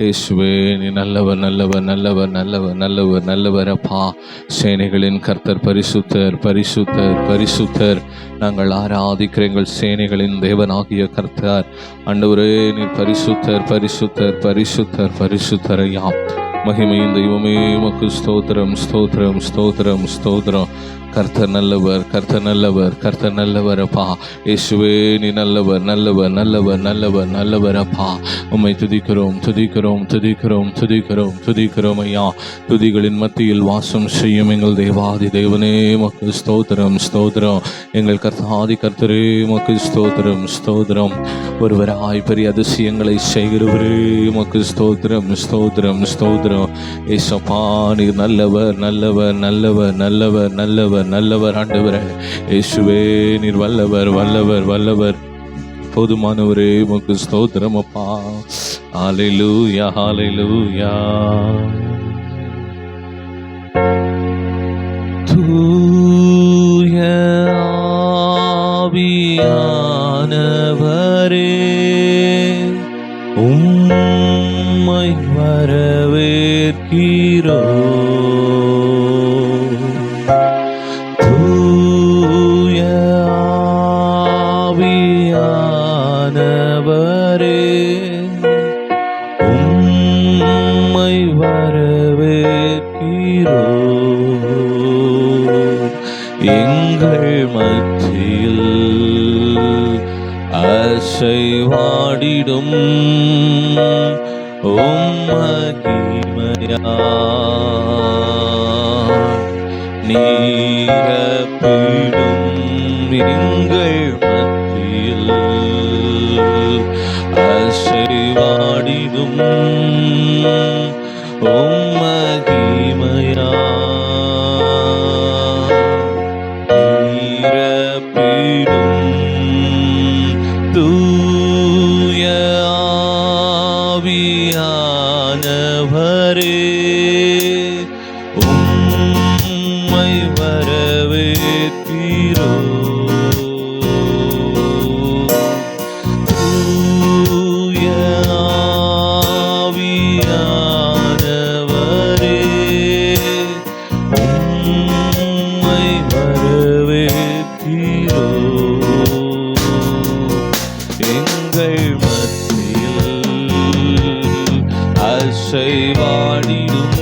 இயேசுவே நீ நல்லவர் நல்லவர் நல்லவர் நல்லவர் நல்லவர் நல்லவர் அப்பா. சேனைகளின் கர்த்தர் பரிசுத்தர் பரிசுத்தர் பரிசுத்தர். நாங்கள் ஆராதிக்கிற எங்கள் சேனைகளின் தேவனாகிய கர்த்தர் ஆண்டவரே நீர் பரிசுத்தர் பரிசுத்தர் பரிசுத்தர் பரிசுத்தர் ஐயா. மகிமையின் தெய்வமே உமக்கு ஸ்தோத்திரம் ஸ்தோத்திரம் ஸ்தோத்திரம் ஸ்தோத்திரம். கர்த்தர் நல்லவர் கர்த்தர் நல்லவர் கர்த்தர் நல்லவர் அப்பா. இயேசுவே நீ நல்லவர் நல்லவர் நல்லவர் நல்லவர் நல்லவர் அப்பா. உம்மை துதிக்கிறோம் துதிக்கிறோம் துதிக்கிறோம் துதிக்கிறோம் துதிக்கிறோம் ஐயா. துதிகளின் மத்தியில் வாசம் செய்யும் எங்கள் தேவாதி தேவனே உமக்கு ஸ்தோத்திரம் ஸ்தோத்திரம். எங்கள் கர்த்தாதி கர்த்தரே உமக்கு ஸ்தோத்திரம் ஸ்தோத்திரம். ஒருவராய் பெரிய அதிசயங்களை செய்கிறவரே உமக்கு ஸ்தோத்திரம் ஸ்தோத்திரம் ஸ்தோத்திரம். ஏசப்பா நீர் நல்லவர் நல்லவர் நல்லவர் நல்லவர் நல்லவர் நல்லவர் ஆண்டவரே. இயேசுவே நீர் வல்லவர் வல்லவர் வல்லவர் போதுமானவரே உமக்கு ஸ்தோத்திரம் அப்பா. ஹல்லேலூயா ஹல்லேலூயா. தூய ஆவியானவரே உம்மை வரவேற்கிறோம். எங்கள் மத்தியில் அசைவாடிடும் நீரப்பிடும் எங்கள் மத்தியில் அசைவாடிடும் மகிமையா தூய ஆவியானவரே உம்மை வரவேற்கிறோம். தூய ஆவியானவரே உம்மை வரவேற்கிறோம். எங்கள் மத்தியில் அசைவாடிடும்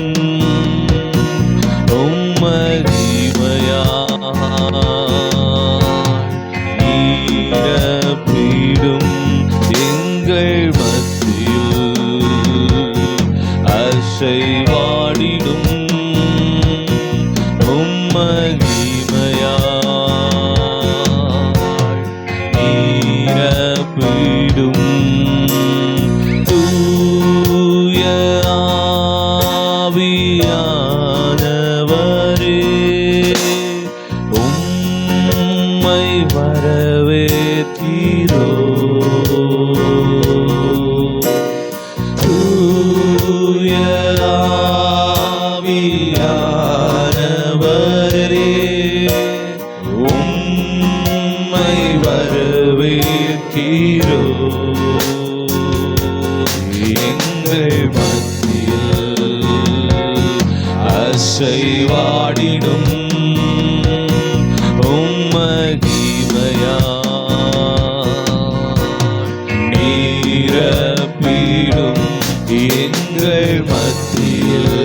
நீரப்பிடும் எங்கள் மத்தியில் அசைவாடிடும் நீரப்பிடும் தூய ஆவியானவரே உம்மை வரவேற்கிறோம். தூய ஆவியானவரே உம்மை வரவேற்கிறோம். எங்கள் மத்தியில் அசைவாடிடும் மகிமையா நீரப்பிடும் எங்கள் மத்தியில்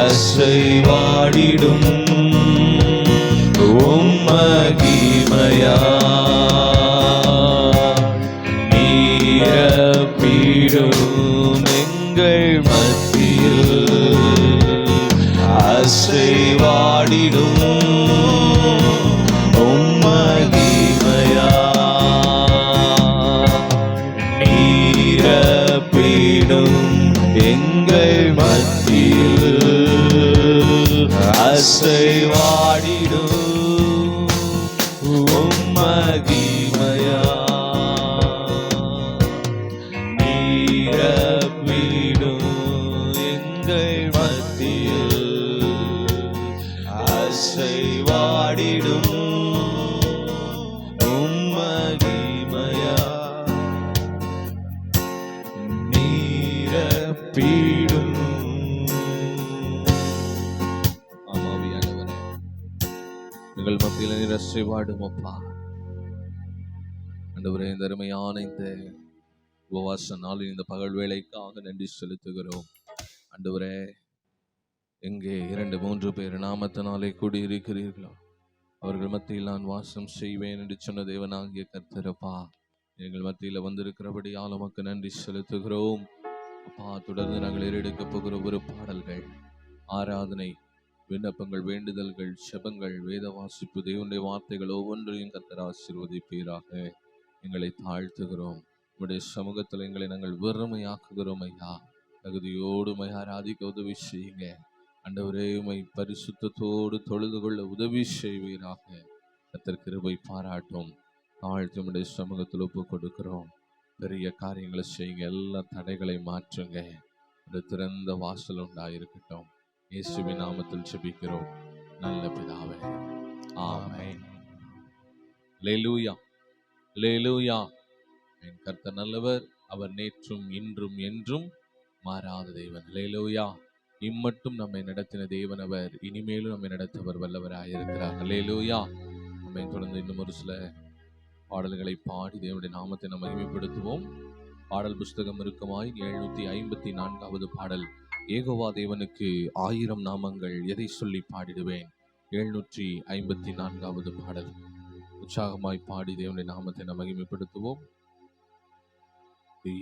அசைவாடிடும் மகிமையா நீரப்பிடும் எங்கள் மத்தியில் அசைவாடிடும் மகிமையா நீரப்பிடும் எங்கள் மத்தியில் அசைவாடிடும் மகிமையா நீரப்பிடும் எங்கள் மத்தியில் அசைவாடிடும் மகிமையா நீரப்பிடும் எங்கள் மத்தியில் நீர் அசைவாடும் அப்பா. ஆண்டவரே, இந்த அருமையான இந்த உபவாச நாளில் இந்த பகல் வேளைக்காக நன்றி செலுத்துகிறோம். ஆண்டவரே, எங்கே 2-3 பேர் நாமத்தினாலே கூடியிருக்கிறீர்களோ அவர்கள் மத்தியில் நான் வாசம் செய்வேன் என்று சொன்ன தேவனாகிய கர்த்தரப்பா, எங்கள் மத்தியில் வந்திருக்கிறபடியால் உமக்கு நன்றி செலுத்துகிறோம் அப்பா. தொடர்ந்து நாங்கள் ஏறெடுக்கப் போகிற ஒரு பாடல்கள், ஆராதனை, விண்ணப்பங்கள், வேண்டுதல்கள், செபங்கள், வேத வாசிப்பு, தேவனுடைய வார்த்தைகள் ஒவ்வொன்றையும் கர்த்தர் ஆசீர்வதிப்பீராக. எங்களை தாழ்த்துகிறோம். உம்முடைய சமூகத்தில் எங்களை நாங்கள் வெறுமையாக்குகிறோம் ஐயா. தகுதியோடு உம்மை ஆராதிக்க உதவி செய்யுங்க ஆண்டவரே. உம்மை பரிசுத்தத்தோடு தொழுது கொள்ள உதவி செய்வீராக. கர்த்தர் கிருபை பாராட்டும். தாழ்த்து உம்முடைய சமூகத்தில் ஒப்பு கொடுக்கிறோம். பெரிய காரியங்களை செய்யுங்க. எல்லா தடைகளை மாற்றுங்க. ஒரு திறந்த வாசல் உண்டாயிருக்கட்டும். இயேசுவின் நாமத்தில் ஜெபிக்கிறோம் நல்ல பிதாவே, ஆமென். அல்லேலூயா, அல்லேலூயா. என் கர்த்தர் நல்லவர், அவர் நேற்றும் இன்றும் என்றும் மாறாத தேவன். அல்லேலூயா. இம்மட்டும் நம்மை நடத்தின தேவன் அவர், இனிமேலும் நம்மை நடத்தவர் வல்லவராயிருக்கிறார். அல்லேலூயா. நம்மை தொடர்ந்து இன்னும் ஒரு சில பாடல்களை பாடி தேவனுடைய நாமத்தை நாம் மகிமைப்படுத்துவோம். பாடல் புஸ்தகம் இருக்குமாய் 754வது பாடல், யெகோவா தேவனுக்கு 1000 நாமங்கள், எதை சொல்லி பாடிடுவேன். 754வது பாடல். உற்சாகமாய் பாடி தேவனுடைய நாமத்தை நாம் மகிமைப்படுத்துவோம்.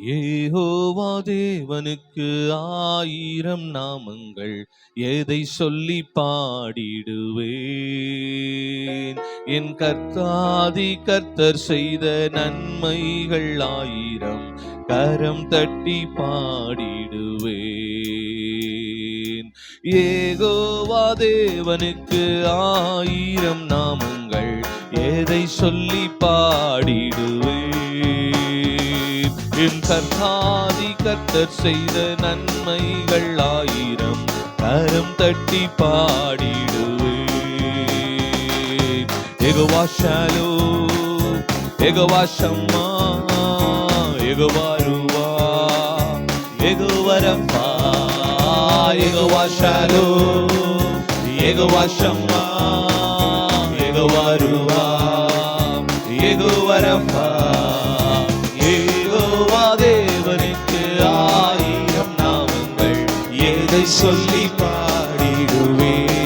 யெகோவா தேவனுக்கு 1000 நாமங்கள், எதை சொல்லி பாடிடுவேன். என் கர்த்தாதி கர்த்தர் செய்த நன்மைகள் 1000, கரம் தட்டி பாடிடுவேன். யெகோவா தேவனுக்கு 1000 நாமங்கள், எதை சொல்லி பாடிடுவேன். என் கர்த்தாதி கர்த்தர் செய்த நன்மைகள் 1000, கரம் தட்டி பாடிடுவேன். யெகோவா ஷாலோம், யெகோவா ஷம்மா, யெகோவா ரூவா, யெகோவா ரஃபா. யெகோவா ஷாலோம், யெகோவா ஷம்மா, யெகோவா ரூவா, யெகோவா ரஃபா. யெகோவா தேவனுக்கு 1000 நாமங்கள், எதை சொல்லி பாடிடுவேன்.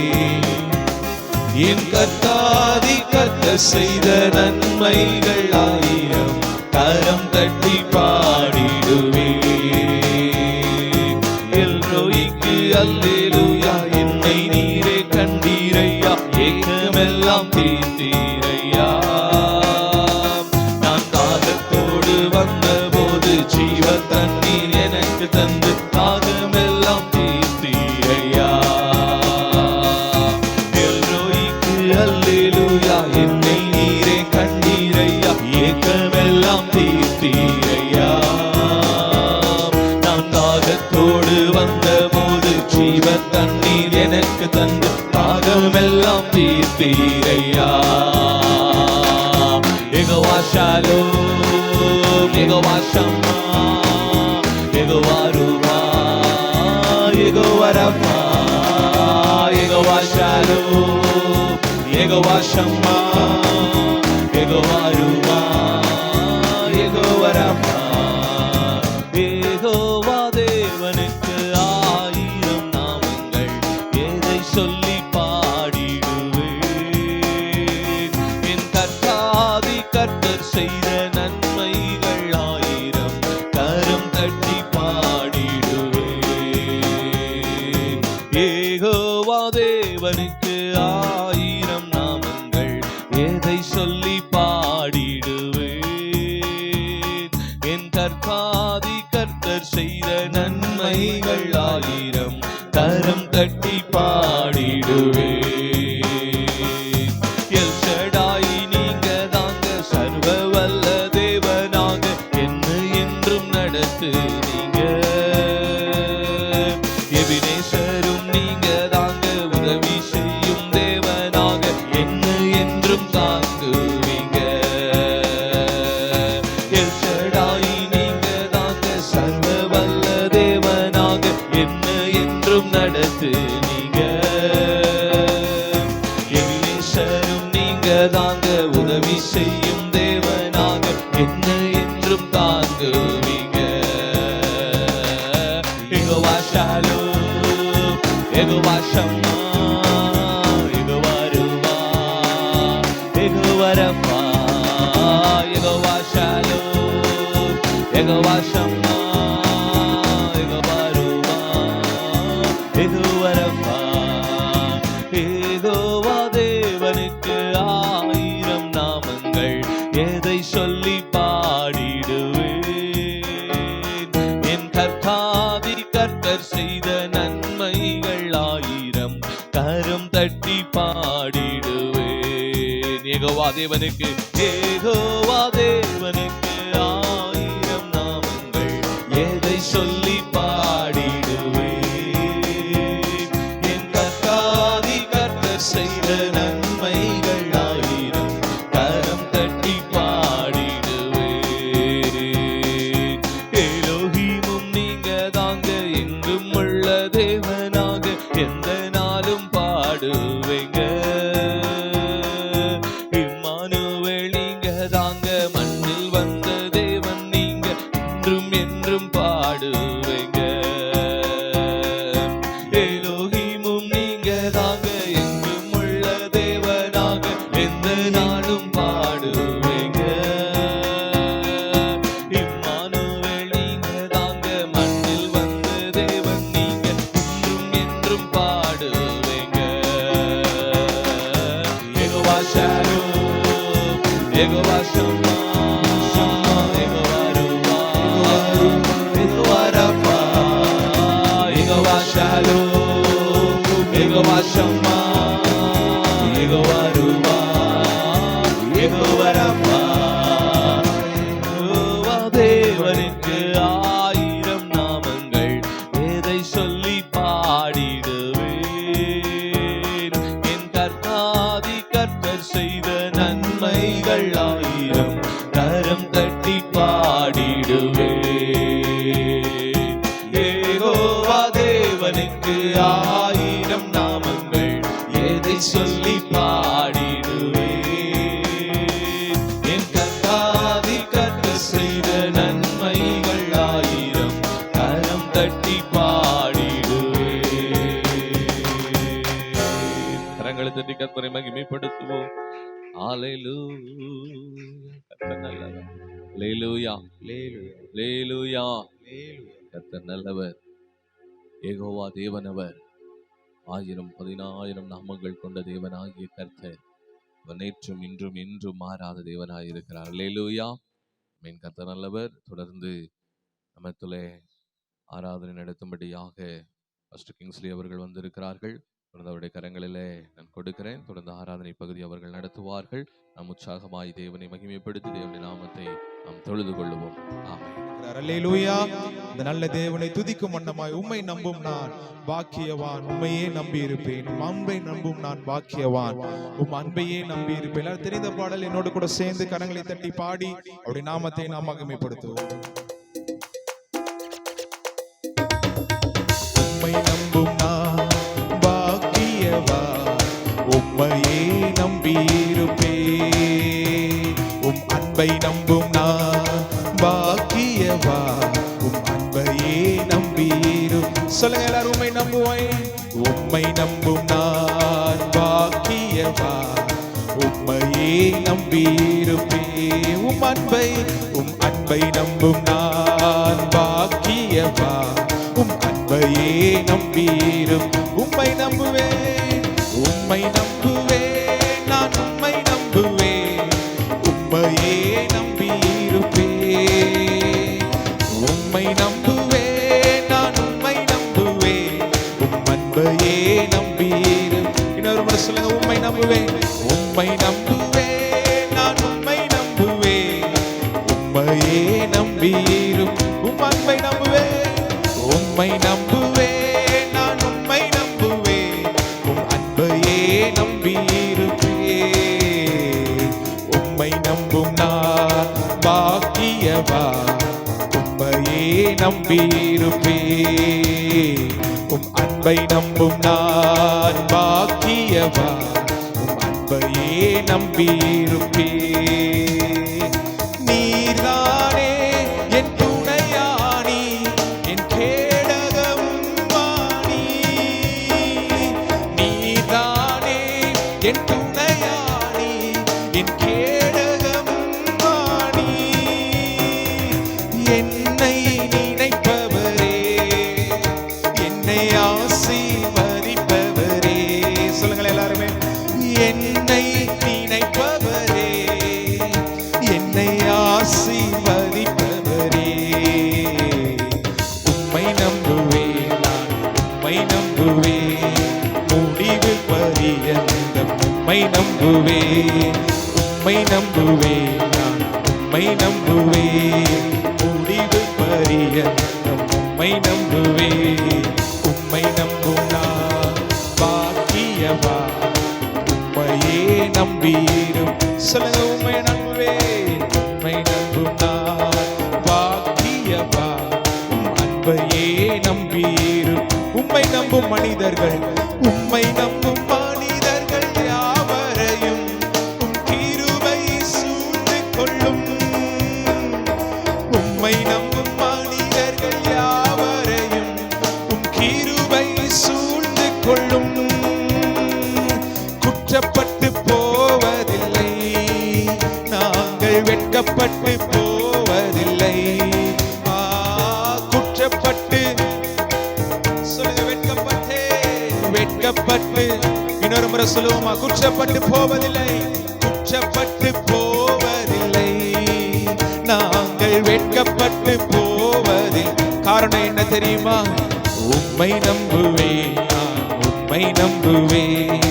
என் கர்த்தாதி கர்த்தர் செய்த நன்மைகள் 1000, கரம் தட்டி பாடிடுவேன். எல்ரோய்க்கு அல்லேலூயா, என்னை நீரே கண்டீரையா, ஏக்கமெல்லாம் தீர்த்தீரையா. நான் தாகத்தோடு வந்தபோது ஜீவ தண்ணீர் எனக்கு தந்து தாகமெல்லாம் தீர்த்தீரையா. எல்ரோய்க்கு அல்லேலூயா, என்னை நீரே கண்டீரையா, ஏக்கமெல்லாம் தீர்த்தீரையா. நான் தாகத்தோடு வந்தபோது ஜீவ தண்ணீர் எனக்கு தந்து தாகமெல்லாம் தீர்த்தீரையா. யெகோவா ஷாலோம், யெகோவா ஷம்மா, யெகோவா ரூவா, யெகோவா ரஃபா. யெகோவா ஷாலோம், யெகோவா ஷம்மா, யெகோவா ரூவா, யெகோவா ரஃபா. யெகோவா தேவனுக்கு 1000 நாமங்கள், எதை சொல்லி பாடிடுவேன். என் கர்த்தாதி கர்த்தர் செய்த நன்மைகள் 1000, கரம் தட்டி பாடிடுவேன். யெகோவா தேவனுக்கு 1000 நாமங்கள், எதை சொல்லி பாடிடுவேன். என் கர்த்தாதி கர்த்தர் செய்த நன்மைகள் 1000, கரம் தட்டி பாடிடுவேன். எல் ஷடாய் நீங்க தாங்க, சர்வ வல்ல தேவனாக என்னை என்றும் நடத்துனீங்க. எபினேசரும் நீங்க தாங்க, உதவி செய்யும் தேவனாக என்னை என்றும் தாங்குவீங்க. எல் ஷடாய் நீங்க தாங்க, சர்வ வல்ல தேவனாக என்னை என்றும் நடத்துனீங்க. செய்யும் தேவனாக என்ன என்றும் தாங்குவீங்க. யெகோவா ஷாலோம், யெகோவா ஷம்மா, யெகோவா ரூவா, யெகோவா ரஃபா, யெகோவா ஷாலோம், யெகோவா ஷம்மா, யெகோவா ரூவா, யெகோவா ரஃபா. யெகோவா தேவனுக்கு 1000 நாமங்கள், எதை சொல்லி பாடிடுவேன். என் கர்த்தாதி கர்த்தர் செய்த நன்மைகள் 1000, கரம் தட்டி பாடிடுவேன். யெகோவா தேவனுக்கு, யெகோவா தேவனுக்கு 1000 நாமங்கள், எதை சொல்லி பாடிடுவேன். என் கர்த்தாதி கர்த்தர் செய்த நன்மைகள் 1000, கரம் தட்டி பாடிடுவேன். எலோஹீமும் நீங்க தாங்க, எங்கும் உள்ள தேவனாக எந்த நாளும் பாடுவேங்க. இம்மானுவேல் நீங்க தாங்க, மண்ணில் வந்த தேவன் நீங்க, என்றும் என்றும் பாடுவேங்க. எலோஹீமும் நீங்க தாங்க, எங்கும் உள்ள தேவனாக எந்த நாளும் பாடுவேங்க. இம்மானுவேல் நீங்க தாங்க, மண்ணில் வந்த தேவன் நீங்க, என்றும் என்றும் பாடுவேங்க. யெகோவா ஷாலோம், யெகோவா ஷம்மா, யெகோவா ரூவா, யெகோவா ரஃபா, யெகோவா ஷாலோம், யெகோவா ஷம்மா, யெகோவா ரூவா, யெகோவா ரஃபா. யெகோவா தேவனுக்கு 1000 நாமங்கள், எதை சொல்லி பாடிடுவேன். என் கர்த்தாதி கர்த்தர் செய்த நன்மைகள் 1000, கரம் தட்டி பாடிடுவேன். யெகோவா தேவனுக்கு 1000 நாமங்கள், எதை சொல்லி பாடிடுவேன். என் கர்த்தாதி கர்த்தர் செய்த நன்மைகள் 1000, கரம் தட்டி பாடிடுவேன். கரங்களை தட்டி கர்த்தரை மகிமைப்படுத்துவோம். ஹல்லேலூயா, கர்த்தர் நல்லவர். ஹல்லேலூயா, ஹல்லேலூயா, கர்த்தர் நல்லவர். யெகோவா தேவனவர், 1000 10,000 நாமங்கள் கொண்ட தேவனாகிய கர்த்தர், அவர் நேற்றும் இன்றும் என்றும் மாறாத தேவனாய் இருக்கிறார். ஹல்லேலூயா, ஆமென். கர்த்தர் நல்லவர். தொடர்ந்து நமத்திலே ஆராதனை நடத்தும்படியாக பாஸ்டர் கிங்ஸ்லி அவர்கள் வந்திருக்கிறார்கள். தொடர்ந்து அவருடைய கரங்களிலே நான் கொடுக்கிறேன். தொடர்ந்து ஆராதனை பகுதி அவர்கள் நடத்துவார்கள். நாம் உற்சாகமாய் தேவனை மகிமைப்படுத்தி தேவனுடைய நாமத்தை நாம் தொழுது கொள்ளுவோம். ஆமென். அல்லேலூயா. இந்த நல்ல தேவனை துதிக்கும் வண்ணமாய், உம்மை நம்பும் நான் பாக்கியவான், உம்மையே நம்பி இருப்பேன். உம் அன்பை நம்பும் நான் பாக்கியவான், உம் அன்பையே நம்பி இருப்பேன். எல்லாரும் தெரிந்த பாடல் என்னோடு கூட சேர்ந்து கரங்களை தட்டி பாடி அவருடைய நாமத்தை நாம் மகிமைப்படுத்துவோம். உம்மை நம்பும் நான் பாக்கியவான், உம்மையே நம்பி இருப்பேன். உம் அன்பை நம்பும் நான் பாக்கியவான், உம் அன்பையே நம்பீரும். சொல்லுங்க எல்லாரும், உம்மை நம்புவேன். உம்மை நம்பும் நான் பாக்கியவான், உம்மையே நம்பீருப்பேன். உம் அன்பை நம்பும் நான் பாக்கியவான், உம் அன்பையே நம்பீரும். உம்மை நம்புவேன், உம்மை நம்புவேன், நான் உம்மை நம்புவேன், உம்மையே நம்பியிருப்பேன். உம்மை நம்புவேன், நான் உம்மை நம்புவேன், உம் அன்பையே நம்பீரும். இன்னொரு முறை சொல்லுங்க, உம்மை நம்புவேன், உம்மை நம்புவேன், நான் உம்மை நம்புவேன், உம்மையே நம்பீரும். உம் அன்பை நம்புவேன், உம்மை நம்புவேன், நான் உம்மை நம்புவேன், உம் அன்பையே நம்பியிருப்பேன். உம்மை நம்பும் நான் பாக்கியவான், உம்மையே நம்பியிருப்பேன். உம் அன்பை நம்பும் நான் பாக்கியவான், உம் அன்பையே நம்பியிருப்பே. நீர்தானே என் துணையானி, என் கேடகமும் வாணி. நீர்தானே என் துணையானி, என் கேடகமும் வாணி. என்னை நினைப்பவரே, என்னை ஆசீர்வதிப்பவரே. சொல்லுங்கள் எல்லாருமே. என்னை நினைப்பவரே, என்னை ஆசீர்வதிப்பவரே. உம்மை நம்புவேன் நான், உம்மை நம்புவேன் முடிவு பரியந்தம். உம்மை நம்புவேன், உம்மை நம்புவேன் நான், உம்மை நம்புவேன் முடிவு பரியந்தம். உம்மை நம்புவேன், உம்மை நம்பும் நான் பாக்கியவான். உம்மையே நம்பியிரும். சொல்லுங்க. உம்மை நம்புவேன், உம்மை நம்பும் நான் பாக்கியவான். உம் அன்பையே நம்பியிரும். உம்மை நம்பும் மனிதர்கள், உம்மை நம்பும் மனிதர்கள் யாவரையும் உம் கிருபை சூழ்ந்து கொள்ளும். உம்மை நம்பும் மனிதர்கள் யாவரையும் உம் கிருபை சூழ்ந்து கொள்ளும். குற்றப்பட்டு போவதில்லை, நாங்கள் வெட்கப்பட்டு போவதில்லை. குற்றப்பட்டு சொல்லுங்க. வெட்கப்பட்டு இன்னொரு முறை சொல்லுவோமா? குற்றப்பட்டு போவதில்லை, குற்றப்பட்டு போவதில்லை, நாங்கள் வெட்கப்பட்டு போவதில்லை. காரணம் என்ன தெரியுமா? உம்மை நம்புவேன் நான், உம்மை நம்புவேன்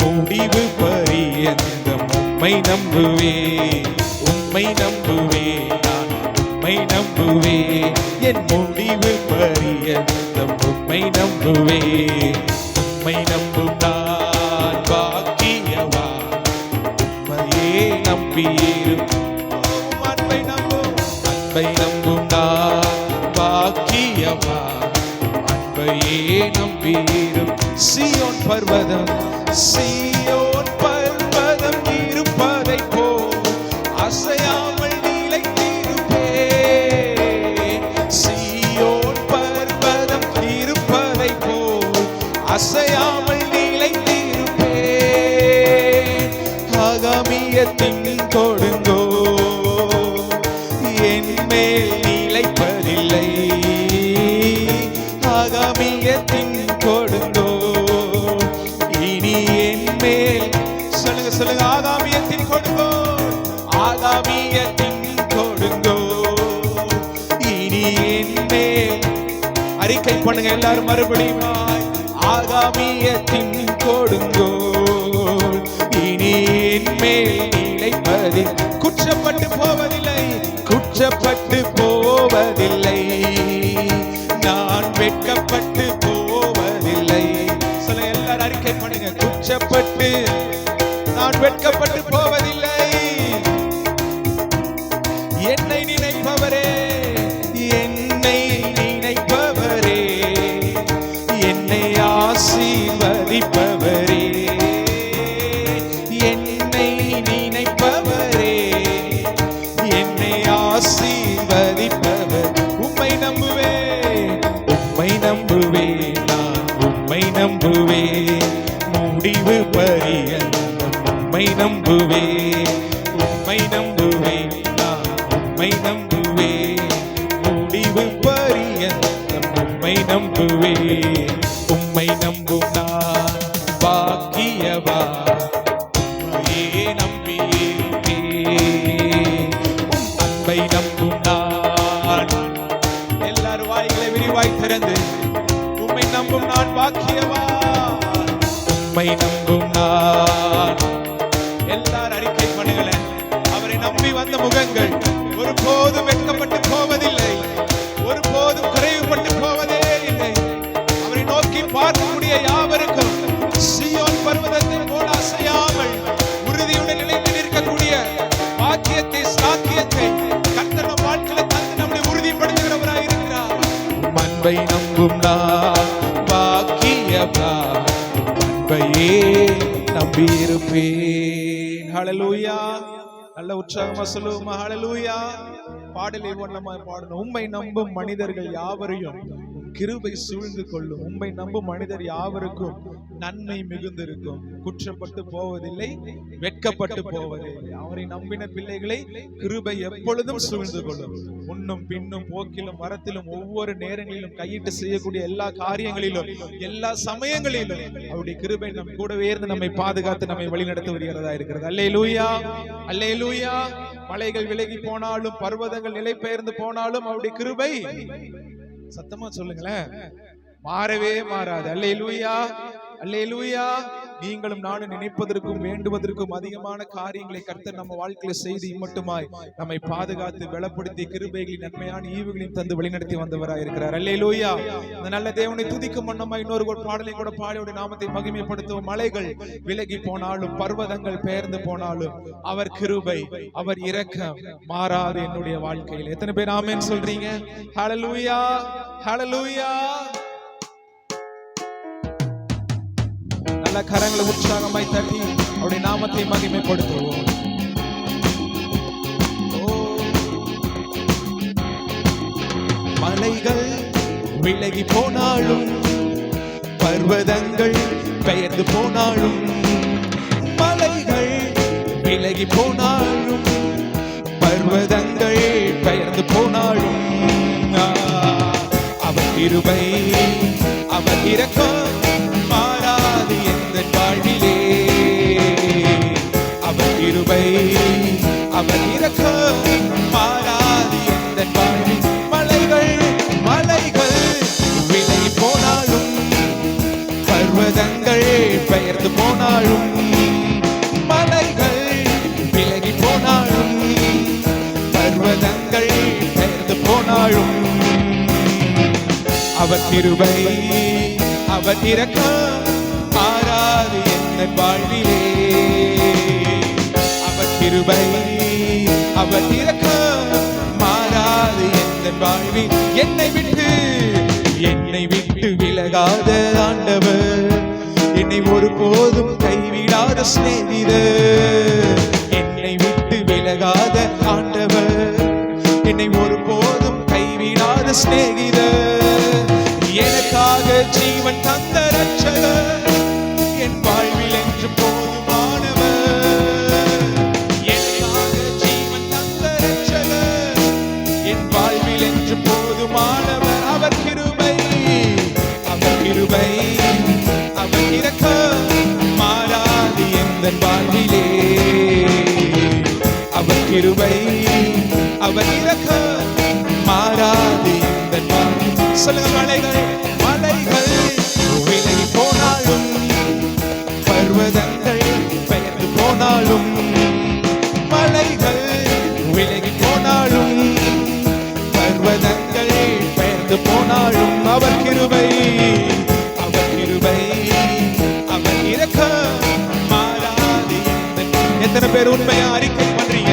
முடிவு பரியந்தம். உம்மை நம்புவேன், உம்மை நம்புவேன் நான், உம்மை நம்புவேன் என் முடிவு பரியந்தம். உம்மை நம்புவேன், உம்மை நம்பும் நான் பாக்கியவான். உம்மையே நம்பியிரும். அன்பை நம்பும், அன்பை நம்பும் நான் பாக்கியவான். அன்பையே நம்பியிரும். சீயோன் பர்வதம், சீயோன் பர்வதம் இருப்பதை போல் அசையாமல் நிலைத்திருப்பேன். சீயோன் பர்வதம் இருப்பதை போல் அசையாமல் நிலைத்திருப்பேன். ஆகாமியத்தின் கொடுங்கோ என் மேல் நிலைப்பதில்லை. ஆகாமியத்தின் கொடுங்கோ இனி என் மேல். சொல்லுங்க சொல்லுங்க. ஆகாமியத்தின் கொடுங்கோ, ஆகாமியத்தின் கொடுங்கோ இனி என் மேல். அறிக்கை பண்ணுங்க எல்லாரும் மறுபடியும். ஆகாமியத்தின் கொடுங்கோ இனி என் மேல் நிலைப்பதி. குற்றப்பட்டு போவதில்லை, குற்றப்பட்டு போவதில்லை, நான் வெட்கப்பட்டு போவதில்லை. சொல்ல எல்லாரும் அறிக்கை பண்ணுங்க. குற்றப்பட்டு நான் வெட்கப்பட்டு போவதில்லை. என்னை நினைப்பவரே, என்னை நினைப்பவரே, என்னை ஆசீர்வதிப்பவரே, என்னை நினைப்பவரே, என்னை ஆசீர்வதிப்பவர். உம்மை நம்புவேன், உம்மை நம்புவேன் நான், உம்மை நம்புவேன் முடிவு பரியந்தம். உம்மை நம்புவேன், உம்மை நம்புவேன் நான், உம்மை நம்புவேன் முடிவு பரியந்தம். உம்மை நம்புவேன், உம்மை நம்பும் நான் பாக்கியவான். உம்மையே நம்பியிருப்பேன். உம் அன்பை நம்பும் நான். எல்லாரும் வாய்களை விரிவாய் திறந்து உம்மை நம்பும் நான் பாக்கியவான். உம்மை நம்பும் நான். எல்லாரும் அறிக்கை பண்ணுங்களேன். அவரை நம்பி வந்த முகங்கள் ஒருபோதும் வெட்கப்பட்டு போவதில்லை, ஒருபோதும் குறைவுபட்டு போவதே இல்லை. அவரை நோக்கி பார்க்கக்கூடிய யாவருக்கும் சீயோன் பர்வதத்தை போல அசையாமல் உறுதியுடன் நிலைத்து நிற்கக்கூடிய பாக்கியத்தை, சாத்தியத்தை கர்த்தர் நம் வாழ்க்கையில் தந்து நம்மை உறுதிப்படுத்துகிறவராய் இருக்கிறார். அன்பை நம்பும் நான் பாக்கியவான். அன்பையே நம்பியிருப்பேன். ஹல்லேலூயா. நல்ல உற்சாகமா சொல்லுவோமா? ஹல்லேலூயா. பாடலை வண்ணமாய் பாடணும். உம்மை நம்பும் மனிதர்கள் யாவரையும் கிருபை சூழ்ந்து கொள்ளும். உம்மை நம்பும் மனிதர் யாவருக்கும் நன்மை மிகுந்திருக்கும். குற்றப்பட்டு போவதில்லை, வெட்கப்பட்டு போவதில்லை. அவரை நம்பின பிள்ளைகளை கிருபை எப்பொழுதும் சூழ்ந்து கொள்ளும். முன்னும் பின்னும் போக்கிலும் வரத்திலும் ஒவ்வொரு நேரங்களிலும் கையிட்டு செய்யக்கூடிய எல்லா காரியங்களிலும் எல்லா சமயங்களிலும் அவருடைய கிருபை நம் கூடவே இருந்து நம்மை பாதுகாத்து நம்மை வழிநடத்தி வருகிறதா இருக்கிறது. அல்லேலூயா, அல்லேலூயா. மலைகள் விலகி போனாலும் பர்வதங்கள் நிலை பெயர்ந்து போனாலும் அவருடைய கிருபை, சத்தமா சொல்லுங்களேன், மாறவே மாறாது. அல்லேலூயா, அல்லேலூயா. நீங்களும் நானும் நினைப்பதற்கும் வேண்டுவதற்கும் அதிகமான காரியங்களை கர்த்தர் நம்ம வாழ்க்கையில செய்து இம்மட்டுமாய் நம்மை பாதுகாத்து பலப்படுத்தி கிருபைகளின் நன்மையான ஈவுகளையும் தந்து வழிநடத்தி வந்தவராய் இருக்கிறார். அல்லேலூயா. அந்த நல்ல தேவனை துதிக்கும் வண்ணமாய் இன்னொரு ஒரு பாடலை கூட பாடியோட நாமத்தை மகிமைப்படுத்தும். மலைகள் விலகி போனாலும் பர்வதங்கள் பெயர்ந்து போனாலும் அவர் கிருபை, அவர் இரக்கம் மாறாது என்னுடைய வாழ்க்கையில். எத்தனை பேர் ஆமென் சொல்றீங்க? ஹல்லேலூயா, ஹல்லேலூயா. நல்ல கரங்களை உற்சாகமாய் தட்டி அவருடைய நாமத்தை மகிமைப்படுத்துவோம். மலைகள் விலகி போனாலும் பர்வதங்கள் பெயர்ந்து போனாலும், மலைகள் விலகி போனாலும் பர்வதங்கள் பெயர்ந்து போனாலும், அவர் கிருபை, அவர் இரக்கம் மாறாது எந்த வாழ்விலே. அவர் கிருபை, அவர் இரக்கம் மாறாது எந்த வாழ்வில். மலைகள் மலைகள் விலகி போனாலும் பர்வதங்கள் பெயர்ந்து போனாலும், மலைகள் விலகி போனாலும் பர்வதங்கள் பெயர்ந்து போனாலும், அவர் கிருபை, அவர் இரக்கம் மாறாது எந்த வாழ்விலே. அவர் கிருபை, அவர் இரக்கம் மாறாது எந்த வாழ்வில். என்னை விட்டு விலகாத ஆண்டவர், என்னை ஒருபோதும் கைவிடாத சிநேகிதர். என்னை விட்டு விலகாத ஆண்டவர், என்னை ஒருபோதும் கைவிடாத சிநேகிதர். எனக்காக ஜீவன் தந்த ரட்சகர், என் வாழ்வில் என்று போதுமானவர். எனக்காக ஜீவன் தந்த ரட்சகர், என் வாழ்வில் என்று போதுமானவர். அவர் கிருபை, அவர் கிருபை, அவர் இரக்கம் மாறாது எந்த வாழ்விலே. அவர் கிருபை, அவர் இரக்கம் மாறாது எந்த வாழ்வில். சொல்லுங்க, மலைகள் மலைகள் விலகி போனாலும் பர்வதங்கள் பெயர்ந்து போனாலும், மலைகள் விலகி போனாலும் பர்வதங்கள் பெயர்ந்து போனாலும், அவர் கிருபை, அவர் கிருபை, அவர் இரக்கம் மாறாது. எத்தனை பேர் உண்மையா அறிக்கை பண்றீங்க?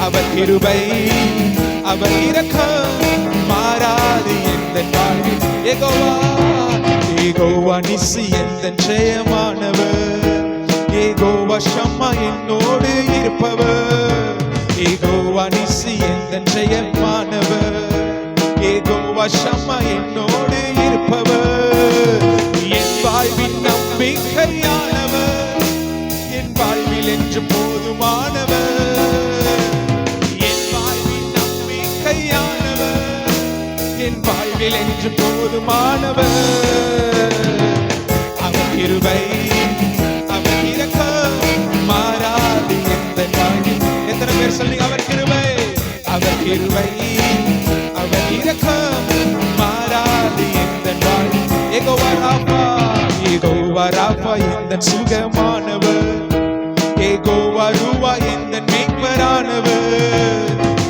அவர் கிருபை, அவர் இரக்கம் மாறாது எந்த வாழ்வில். யெகோவா, யெகோவா நிசி எந்த ஜெயமானவர், யெகோவா ஷம்மா என்னோடு இருப்பவர். யெகோவா நிசி எந்த ஜெயமானவர், யெகோவா ஷம்மா என்னோடு இருப்பவர். என் வாழ்வின் நம்பிக்கையானவர், என் வாழ்வில் என்று போதுமானவர். என் வாழ்வின் நம்பிக்கையானவர், என் வாழ்வில் என்று போதுமானவர். அவர் கிருபை, அவர் இரக்கம் மாறாது எந்த வாழ்வில். எத்தனை பேர் சொல்லுங்க? அவர் கிருபை, அவர் கிருபை, அவர் இரக்கம் மாறாது எந்த வாழ்வில். யெகோவா ராஃபா, யெகோவா ராஃபா எந்த சுகமானவர். யெகோவா ரூவா எந்த மேய்ப்பரானவர்.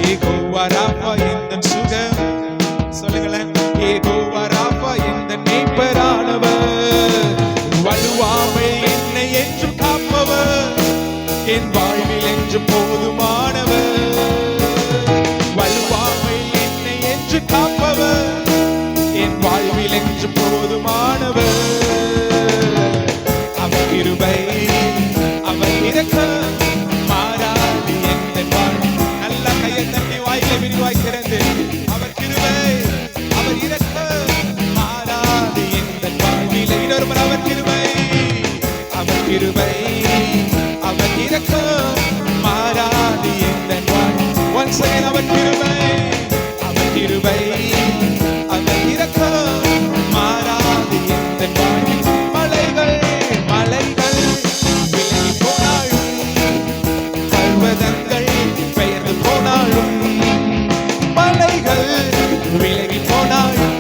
யெகோவா ராஃபா எந்த சுகம். சொல்லுங்களேன், யெகோவா ராஃபா எந்த மேய்ப்பரானவர். வலுவாமை என்னை என்று காப்பவர், என் வாழ்வில் என்று போதுமானவர். வலுவாமை என்னை என்று காப்பவர், என் வாழ்வில் என்று போதுமானவர். அவர் கிருபை, கிருபை அவர் இரக்கம் மாறாது எந்தன் வாழ்வில். Once again அவர் கிருபை அவர் இரக்கம் மாறாது எந்தன் வாழ்வில். மலைகள் விலகி போனாலும் பர்வதங்கள் பெயர்ந்து போனாலும் மலைகள் விலகி போனாலும்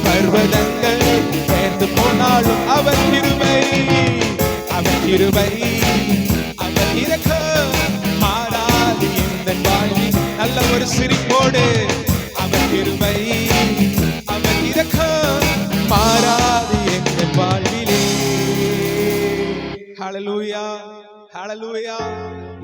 பர்வதங்கள் பெயர்ந்து போனாலும் அவர் கிருபை அவர் இரக்கம் மாறாது எந்தன் வாழ்வில். நல்ல ஒரு சிரிப்போடு அவர் கிருபை அவர் இரக்கம் மாறாது எந்தன் வாழ்விலே. ஹல்லேலூயா ஹல்லேலூயா.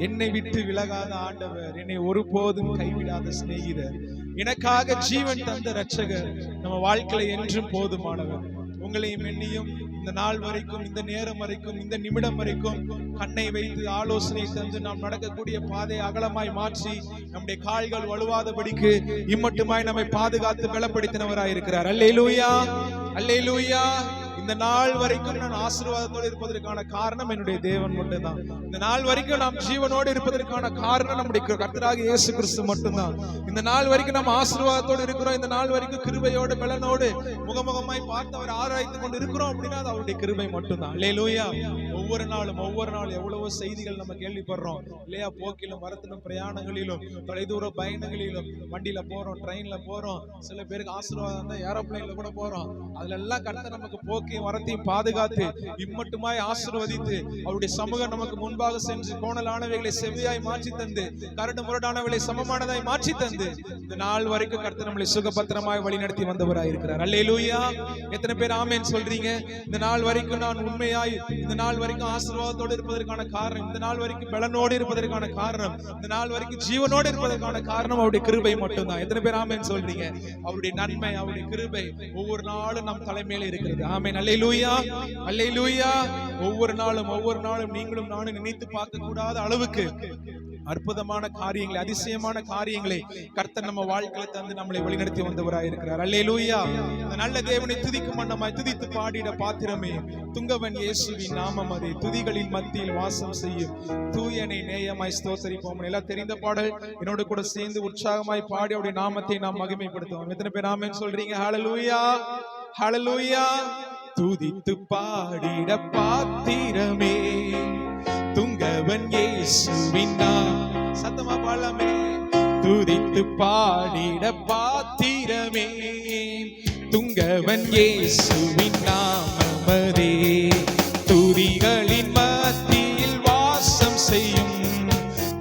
என்னை விட்டு விலகாத ஆண்டவர், என்னை ஒருபோதும் கைவிடாத சிநேகிதர், எனக்காக ஜீவன் தந்த ரட்சகர் நம்ம வாழ்க்கையில என்றும் போதுமானவர். உங்களையும் என்னையும் இந்த நாள் வரைக்கும், இந்த நேரம் வரைக்கும், இந்த நிமிடம் வரைக்கும் கண்ணை வைத்து ஆலோசனை தந்து நாம் நடக்கக்கூடிய பாதை அகலமாய் மாற்றி நம்முடைய கால்கள் வலுவாதபடிக்கு இம்மட்டுமாய் நம்மை பாதுகாத்து பலப்படுத்தினவராய் இருக்கிறார். அல்லேலூயா அல்லேலூயா. இந்த நாள் வரைக்கும் நான் ஆசீர்வாதத்தோடு இருப்பதற்கான காரணம் என்னுடைய தேவன் மட்டும்தான். இந்த நாள் வரைக்கும் நாம் ஜீவனோடு இருப்பதற்கான காரணம் நம்முடைய கர்த்தராகிய இயேசு கிறிஸ்து மட்டும்தான். இந்த நாள் வரைக்கும் நம்ம ஆசீர்வாதத்தோடு இருக்கிறோம், இந்த நாள் வரைக்கும் கிருபையோடு பலனோடு முகமுகமாய் பார்த்து அவர் ஆராய்ந்து கொண்டு இருக்கிறோம் அப்படின்னா அது அவருடைய கிருபை மட்டும்தான். அல்லேலூயா. ஒவ்வொரு நாளும் எவ்வளவோ செய்திகள் நம்ம கேள்விப்படுறோம் இல்லையா? போக்கிலும் வரத்திலும் பிரயாணங்களிலும் தொலைதூர பயணங்களிலும் வண்டியில போறோம், ட்ரெயின்ல போறோம், சில பேருக்கு ஆசீர்வாதம் தான் ஏரோப்ளைன்ல கூட போறோம். அதுல எல்லாம் கர்த்தர் நமக்கு போக்கையும் வரத்தையும் பாதுகாத்து இம்மட்டுமாய் ஆசீர்வதித்து அவருடைய சமூகம் நமக்கு முன்பாக சென்று கோணலானவைகளை செவ்வியாய் மாற்றி தந்து கரடு முரடானவைகளை சமமானதாய் மாற்றி தந்து இந்த நாள் வரைக்கும் கர்த்தர் நம்மளை சுகபத்திரமாய் வழி நடத்தி வந்தவராய் இருக்கிறார். அல்லேலூயா. எத்தனை பேர் ஆமென் சொல்றீங்க? இந்த நாள் வரைக்கும் நான் உண்மையாய், இந்த நாள் வரைக்கும் ஆசீர்வாதத்தோடு இருப்பதற்கான காரணம், இந்த நாள் வரைக்கும் பலனோடு இருப்பதற்கான காரணம், இந்த நாள் வரைக்கும் ஜீவனோடு இருப்பதற்கான காரணம் அவருடைய கிருபை மட்டும்தான். எத்தனை பேர் ஆமென் சொல்றீங்க? அவருடைய நன்மை, அவருடைய கிருபை ஒவ்வொரு நாளும் நம் தலைமையில இருக்கிறது. ஆமென். அல்லேலூயா அல்லேலூயா. ஒவ்வொரு நாளும் நீங்களும் நானும் நினைத்து பார்க்க கூடாத அளவுக்கு அற்புதமான காரியங்களை, அதிசயமான காரியங்களை கர்த்தர் நம்ம வாழ்க்கையில தந்து நம்மளை வழிநடத்தி வந்தவராய் இருக்கிறார். அல்லேலூயா. இந்த நல்ல தேவனை துதிக்கும் வண்ணமாய் துதித்து பாடிட பாத்திரமே, துங்கவன் இயேசுவின் நாமம் அதே துதிகளின் மத்தியில் வாசம் செய்யும் தூயனை நேயமாய் ஸ்தோத்தரிப்போம். எல்லாம் தெரிந்த பாடல் என்னோட கூட சேர்ந்து உற்சாகமாய் பாடி அவருடைய நாமத்தை நாம் மகிமைப்படுத்துவோம். எத்தனை பேர் ஆமென் சொல்றீங்க? ஹல்லேலூயா ஹல்லேலூயா. துதித்து பாடிட பாத்திரமே, துங்கவன் இயேசுவின் நாமம். சத்தமா பாடலாமே. துதித்து பாடிட பாத்திரமே, துங்கவன் இயேசுவின் நாமமதே துதிகளின் மத்தியில் வாசம் செய்யும்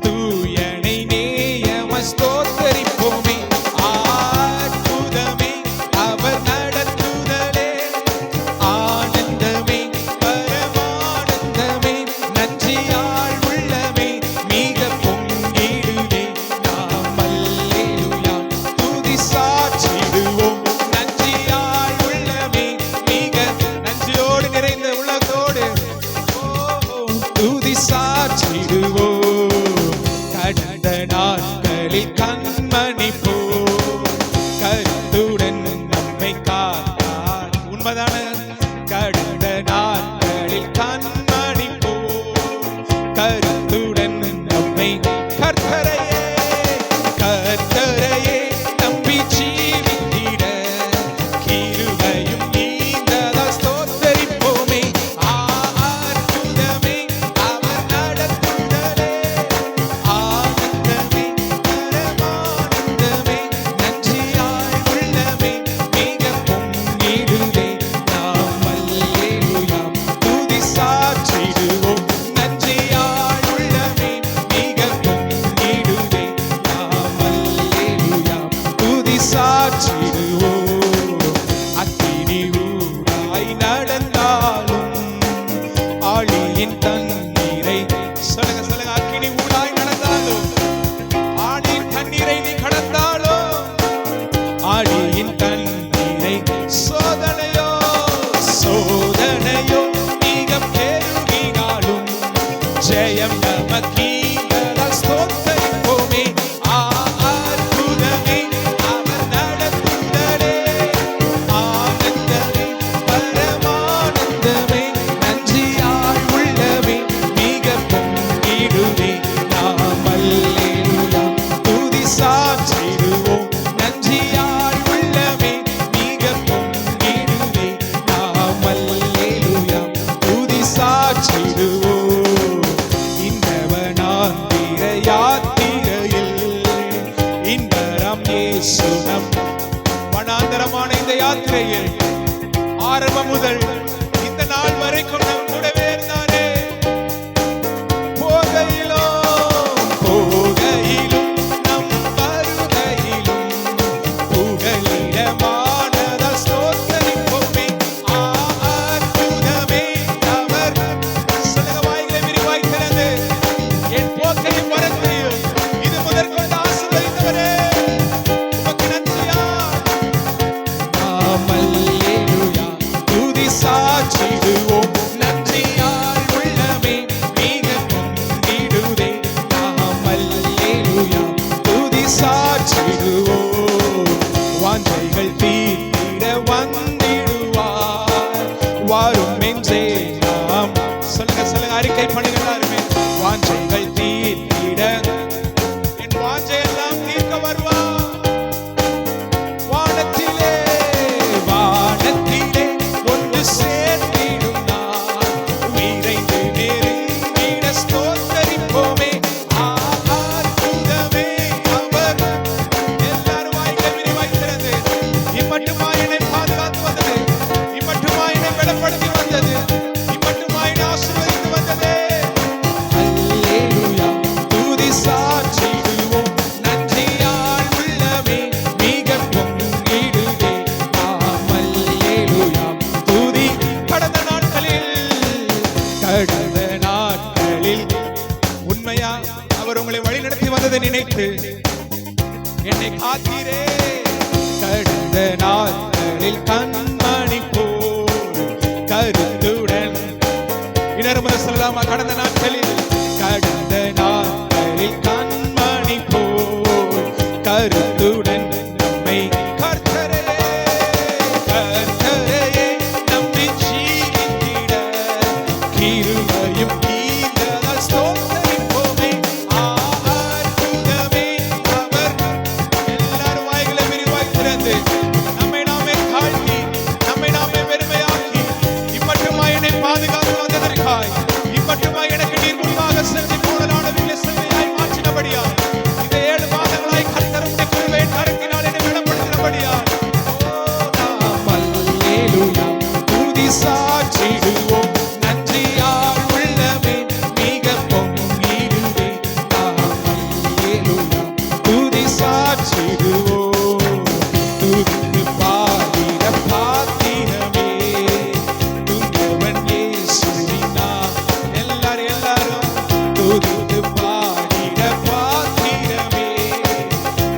தூயனை நேயமாய் ஸ்தோத்தரிப்போமே. அற்புதமே அவர் நடத்துதலே, ஆனந்தமே பரமானந்தமே, நன்றியால் உள்ளமே மிக பொங்கிடுவே நாம். அல்லேலூயா. துதி சாற்றிடுவோம், நன்றியால் உள்ளமே மிக நன்றியோடு நிறைந்த உள்ளத்தோடு துதி சாற்றிடுவோம். கடந்த நாட்களில் கண்மணி போ கருத்துடன் நம்மை காத்தார். உண்மைதான? கடந்த நாட்களில் கண்மணி போ கருத்துடன் நம்மை கர்த்தரையே நம்பி ஜீவித்திட கிருபையும் நீந்ததால் ஸ்தோத்தரிப்போமே. அற்புதமே அவர் நடத்துதலே, ஆனந்தமே பரமானந்தமே, நன்றியாய் உள்ளமே மிக பொங்கிடுவே நாம். அல்லேலூயா. துதி சாற்றிடுவோம், நன்றியாய் உள்ளமே மிக பொங்கிடுவே நாம். அல்லேலூயா. துதி சாற்றிடுவோம். அக்கினி ஊராய் நடந்தாலும் ஆழியின் தண்ணீரை சொல்லுங்க அக்கினி ஊராய் நடந்தாலும் ஆழியின் தண்ணீரை நீ கடந்தாலும் ஆழியின் தண்ணீரை சோதனையோ மிக பெருகினாலும் ஜெயம் நமக்கீங்களால் ஸ்தோத்தரிப்போமே. அற்புதமே அவர் நடத்துதலே, ஆனந்தமே பரமானந்தமே, நன்றியால் சாற்றிடுவோம். இந்தவனாந்திர யாத்திரையில் இன்பரம் இயேசு நம் வனாந்தரமான இந்த யாத்திரையில் ஆரம்பம் முதல் இந்த நாள் வரைக்கும் நம் கூடவே இருந்தாரே. போகையிலும் நம் வருகையிலும் புகலிடமானத ஸ்தோத்தரிப்போமே. அற்புதமே அவர். சொல்லுங்க, வாய்களை விரிவாய் திறந்து, என் போக்கையும் வரத்தையும் இது முதற்கொண்டு ஆசீர்வதித்தவரே, உமக்கு நன்றியா. அல்லேலூயா, துதி சாற்றிடுவோம். நன்றியால் உள்ளமே மிக பொங்கிடுதே. அல்லேலூயா, துதி சாற்றிடுவோம். வாஞ்சைகள் தீர்த்திட வந்திடுவார் வரும் என்றே நாம். சொல்லுங்க சொல்லுங்க, அறிக்கை பண்ணுங்க எல்லாருமே. வாஞ்சைகள் தீர்த்திட, என் வாஞ்சையெல்லாம் தீர்க்க வருவார். வானத்திலே ஒன்று சேர்த்திடும் நாள் விரைந்து நெருங்கிட ஸ்தோத்தரிப்போமே. அற்புதமே அவர். எல்லாரும் வாய்களை விரிவாய் திறந்து, இம்மட்டுமா என்னை பாதுகாத்து வந்தது, இம்மட்டுமா என்னை பலப்படுத்தி வந்தது, இம்மட்டுமா என்னை ஆசீர்வதித்து வந்தது. அல்லேலூயா, துதி சாற்றிடுவோம். நன்றியால் உள்ளமே மிக பொங்கிடுதே. அல்லேலூயா, துதி. கடந்த நாட்களில் உண்மையா அவர் உங்களை வழி நடத்தி வந்ததை நினைத்து என்னை காத்தீரே. கடந்த நாட்களில் கண்மணி போல் கருத்துடன் இன்னொரு சொல்லலாமா? கடந்த நாட்களில் கண்மணி போல் கருத்துடன் நம்மை கர்த்தரையே நம்பி ஜீவித்திட கிருபையும் ஈந்ததால் ஸ்தோத்தரிப்போமே. அற்புதமே அவர். எல்லாரும் வாய்களை விரிவாய் திறந்து, நம்மை நாமே தாழ்த்தி, நம்மை நாமே பெருமையாக்கி, இம்மட்டுமா என்னை பாதுகாத்து வந்ததற்காய், இம்மட்டுமா எனக்கு நீர் முன்பாக சென்று போனதானவில்லை செம்மையாய் மாற்றினபடியா, இந்த 7 மாதங்களாய் கர்த்தருடைய கிருபையின் கரத்தினால் என்னை பலப்படுத்தினபடியா. அல்லேலூயா, துதி சாற்றிடுவோம். நன்றியால் உள்ளமே மிக பொங்கிடுதே. அல்லேலூயா, துதி சாற்றிடுவோம். துதித்து பாடிட பாத்திரமே துங்கவன் இயேசுவின் நாமம். எல்லாரும் துதித்து பாடிட பாத்திரமே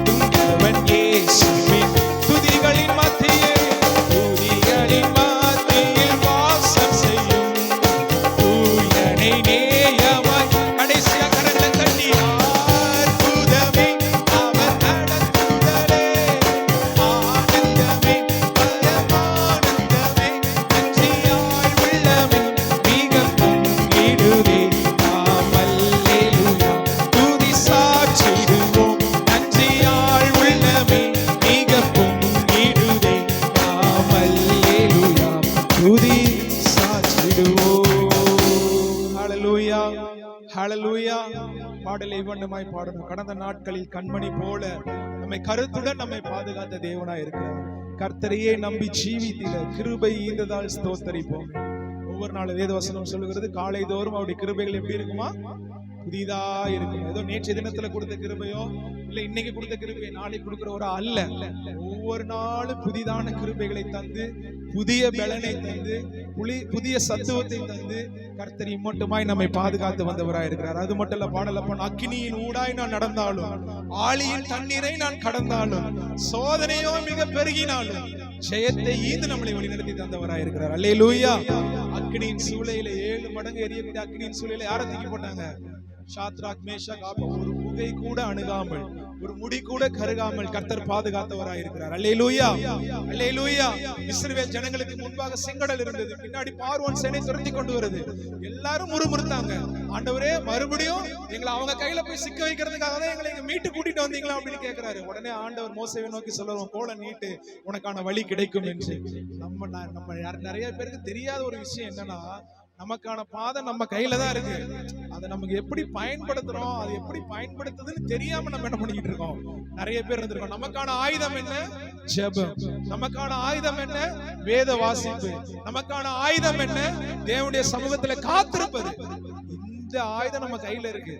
துங்கவன் இயேசுவின். துதிகளின் மத்தியில் வாசம் செய்யும் தூயனை நேயமாய். கடைசியா கடந்த தண்ணி. அற்புதமே அவர் நடத்துதலே. ஆனந்தமே பரமானந்தமே. நன்றியால் உள்ளமே மிக பொங்கிடுதே. அல்லேலூயா, துதி சாற்றிடுவோம். நன்றியால் உள்ளமே மிக பொங்கிடுதே. அல்லேலூயா, துதி சாற்றிடுவோம். ஹல்லேலூயா, ஹல்லேலூயா. பாடலை இவ்வண்ணமாய் பாடணும். கடந்த நாட்களில் கண்மணி போல நம்மை கருத்துடன் நம்மை பாதுகாத்த தேவனாய் இருக்கிறார். கர்த்தரையே நம்பி ஜீவித்திட கிருபை ஈந்ததால் ஸ்தோத்தரிப்போம். ஒவ்வொரு நாள் வேதவசனம் சொல்லுகிறது, காலை தோறும் அவருடைய கிருபைகள் எப்படி இருக்குமா? புதிதா இருக்கும். ஏதோ நேற்று தினத்துல கொடுத்த கிருபையோ இல்ல இன்னைக்கு கொடுத்த கிருபையை நாளைக்கு கொடுக்கிற ஒரு அல்ல. ஒவ்வொரு நாளும் புதிதான கிருபைகளை தந்து, புதிய பலனை தந்து, புதிய சத்துவத்தை தந்து கர்த்தர் இம்மட்டுமாய் நம்மை பாதுகாத்து வந்தவராய் இருக்கிறார். அது மட்டும் இல்ல, பாடல போன அக்கினியின் ஊடாய் நான் நடந்தாலும், ஆழியின் தண்ணீரை நான் கடந்தாலும், சோதனையோ மிக பெருகினாலும் ஜெயத்தை ஈந்து நம்மளை வழிநடத்தி தந்தவராய் இருக்கிறார். அல்லேலூயா. அக்கினியின் சூளையில 7 மடங்கு எரியக்கூடிய அக்கினியின் சூளையில யாரை தூக்கி போட்டாங்க? Shadrach, Meshach, Abednego. ஒரு புகை கூட அணுகாமல், ஒரு முடி கூட கருகாமல் கர்த்தர் பாதுகாத்தவராய் இருக்கிறார். அல்லேலூயா, அல்லேலூயா. இஸ்ரவேல் ஜனங்களுக்கு முன்பாக செங்கடல் இருந்தது, பின்னாடி பார்வோன் சேனை துரத்தி கொண்டு வருது. எல்லாரும் முறுமுறுத்தாங்க, ஆண்டவரே மறுபடியும் எங்களை அவங்க கையில போய் சிக்க வைக்கிறதுக்காக தான் எங்களை இங்க மீட்டு கூட்டிட்டு வந்தீங்களா அப்படின்னு கேட்கிறாரு. உடனே ஆண்டவர் மோசேவை நோக்கி சொல்லுவோம், கோலை நீட்டு, உனக்கான வழி கிடைக்கும் என்று. நம்ம நிறைய பேருக்கு தெரியாத ஒரு விஷயம் என்னன்னா, நமக்கான பாதை நம்ம கையில தான் இருக்கு. அதை நமக்கு எப்படி பயன்படுத்துறோம், அது எப்படி பயன்படுத்துதுன்னு தெரியாம நம்ம என்ன பண்ணிக்கிட்டு இருக்கோம். நிறைய பேர் இருந்திருக்கோம். நமக்கான ஆயுதம் என்ன? ஜெபம். நமக்கான ஆயுதம் என்ன? வேத வாசிப்பு. நமக்கான ஆயுதம் என்ன? தேவனுடைய சமூகத்துல காத்திருப்பது. இந்த ஆயுதம் நம்ம கையில இருக்கு.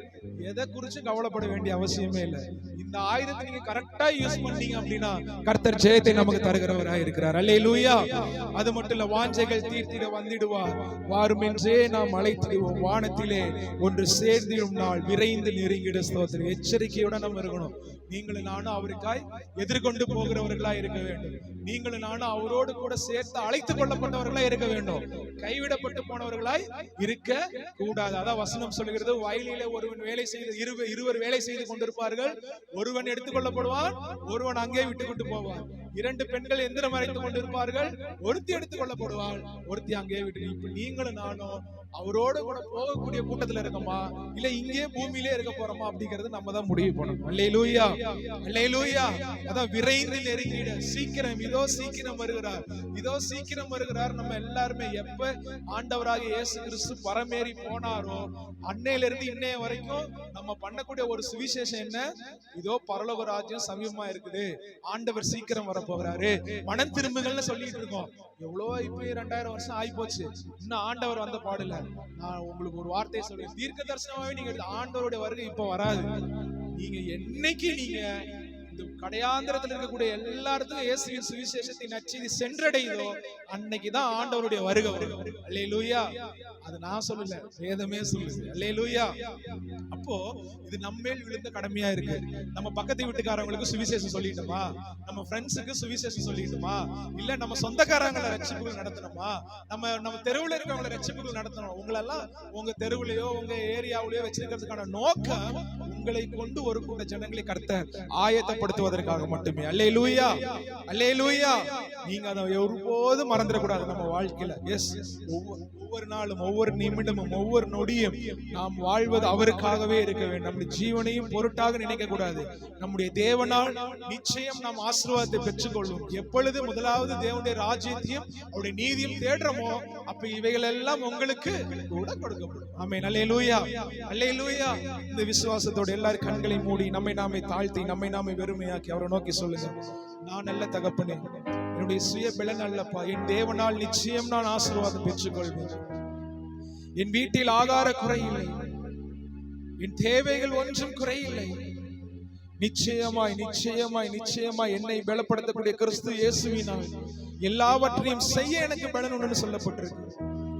எதை குறிச்சு கவலைப்பட வேண்டிய அவசியமே இல்லை. இந்த ஆயுதத்தை நீங்க கரெக்டா யூஸ் பண்ணீங்க அப்படின்னா கர்த்தர் ஜெயத்தை நமக்கு தருகிறவராய் இருக்கிறார். அல்லேலூயா. அது மட்டும் இல்ல, வாஞ்சைகள் தீர்த்திட வந்திடுவார், வாருமென்றே நாம் அழைத்திடுவோம், வானத்திலே ஒன்று சேர்ந்திடும் நாள் விரைந்து நெருங்கிட. ஸ்தோத்திரம். எச்சரிக்கையோட நம்ம இருக்கணும். நீங்களும் நானும் அவருக்காய் எதிர்கொண்டு போகிறவர்களா இருக்க வேண்டும். நீங்களும் நானும் அவரோடு கூட சேர்த்து அழைத்துக் கொள்ளப்பட்டவர்களா இருக்க வேண்டும். கைவிடப்பட்டு போனவர்களாய் இருக்க கூடாது. அதான் வசனம் சொல்லுகிறது, வயலிலே ஒருவன் வேலை செய்து இருவர் வேலை செய்து கொண்டிருப்பார்கள், ஒருவன் எடுத்துக் கொள்ளப்படுவான், ஒருவன் அங்கே விட்டுவிட்டு போவான். இரண்டு பெண்கள் எந்திரம் அரைத்துக் கொண்டிருப்பார்கள், ஒருத்தி எடுத்துக் கொள்ளப்படுவாள், ஒருத்தி அங்கே விட்டு. இப்ப நீங்களும் நானும் அவரோடு கூட போகக்கூடிய கூட்டத்துல இருக்கோமா, இல்ல இங்கே பூமியிலே இருக்க போறோமா அப்படிங்கறது நம்ம தான் முடிவு பண்ணணும். அல்லேலூயா, அல்லேலூயா. அதான் விரைந்து நெருங்கிட. சீக்கிரம், இதோ சீக்கிரம் வருகிறார், இதோ சீக்கிரம் வருகிறார். நம்ம எல்லாருமே எப்ப ஆண்டவராக இயேசு கிறிஸ்து பரமேறி போனாரோ அன்னையில இருந்து இன்னைய வரைக்கும் நம்ம பண்ணக்கூடிய ஒரு சுவிசேஷம் என்ன? இதோ பரலோக ராஜ்யம் சமீபமா இருக்குது, ஆண்டவர் சீக்கிரம் வர போகிறாரு, மனம் திரும்புகள்னு சொல்லிட்டு இருக்கோம். எவ்வளவோ இப்ப 2000 வருஷம் ஆகி போச்சு, இன்னும் ஆண்டவர் வந்த பாடல. நான் உங்களுக்கு ஒரு வார்த்தையை சொல்றேன், தீர்க்க தரிசனமாவே நீங்க ஆண்டவருடைய வருகை இப்ப வராது. நீங்க என்னைக்கு நீங்க இந்த கடையாந்திரத்தில் இருக்கக்கூடிய எல்லா இடத்துலயும் இயேசுவின் சுவிசேஷத்தை நற்செய்தி சென்றடையுதோ அன்னைக்குதான் ஆண்டவருடைய வருகை வரும். அல்லேலூயா. அது நான் சொல்லல, வேதமே சொல்லுது. அல்லேலூயா. அப்போ இது நம்மேல் விழுந்த கடமையா இருக்கு. நம்ம பக்கத்து வீட்டுக்காரங்களுக்கு சுவிசேஷம் சொல்லிட்டோமா, நம்ம ஃப்ரெண்ட்ஸுக்கு சுவிசேஷம் சொல்லிட்டோமா, இல்ல நம்ம சொந்தக்காரங்களை ரட்சிப்புகள் நடத்தணுமா, நம்ம தெருவுல இருக்கவங்களை ரட்சிப்புகள் நடத்தணும். உங்களெல்லாம் உங்க தெருவுலயோ உங்க ஏரியாவிலயோ வச்சிருக்கிறதுக்கான நோக்கம் உங்களை கொண்டு ஒரு கூட்ட ஜனங்களை கர்த்தர் ஆயத்தப்படுத்துவதற்காக மட்டுமே. அல்லேலூயா, அல்லேலூயா. நீங்க அதை ஒருபோதும் மறந்துடக்கூடாது நம்ம வாழ்க்கையில. எஸ், ஒவ்வொரு நாளும், ஒவ்வொரு நிமிடமும், ஒவ்வொரு நொடியும் நாம் வாழ்வது அவருக்காகவே இருக்க வேண்டும். நம்முடைய ஜீவனையும் பொருட்டாக நினைக்க கூடாது. நம்முடைய தேவனால் நிச்சயம் நாம் ஆசீர்வாதத்தை பெற்றுக்கொள்வோம். எப்பொழுது முதலாவது தேவனுடைய ராஜ்யத்தையும் அவருடைய நீதியும் தேடுறோமோ அப்ப இவைகள் எல்லாம் உங்களுக்கு கூட கொடுக்கப்படும். ஆமென். அல்லேலூயா, அல்லேலூயா. இந்த விசுவாசத்தோட எல்லாரும் கண்களை மூடி நம்மை நாமே தாழ்த்தி நம்மை நாமே வெறுமையாக்கி அவரை நோக்கி சொல்லுங்க, நான் நல்ல தகப்பனே, என்னுடைய சுய பலன் அல்லப்பா, என் தேவனால் நிச்சயம் நான் ஆசீர்வாதம் பெற்றுக்கொள்வேன். என் வீட்டில் ஆகார குறையில்லை, என் தேவைகள் ஒன்றும் குறையில்லை. நிச்சயமாய் நிச்சயமாய் நிச்சயமாய் என்னை பலப்படுத்தக்கூடிய கிறிஸ்து இயேசுவினால் எல்லாவற்றையும் செய்ய எனக்கு பலன் உண்டு சொல்லப்பட்டிருக்கு.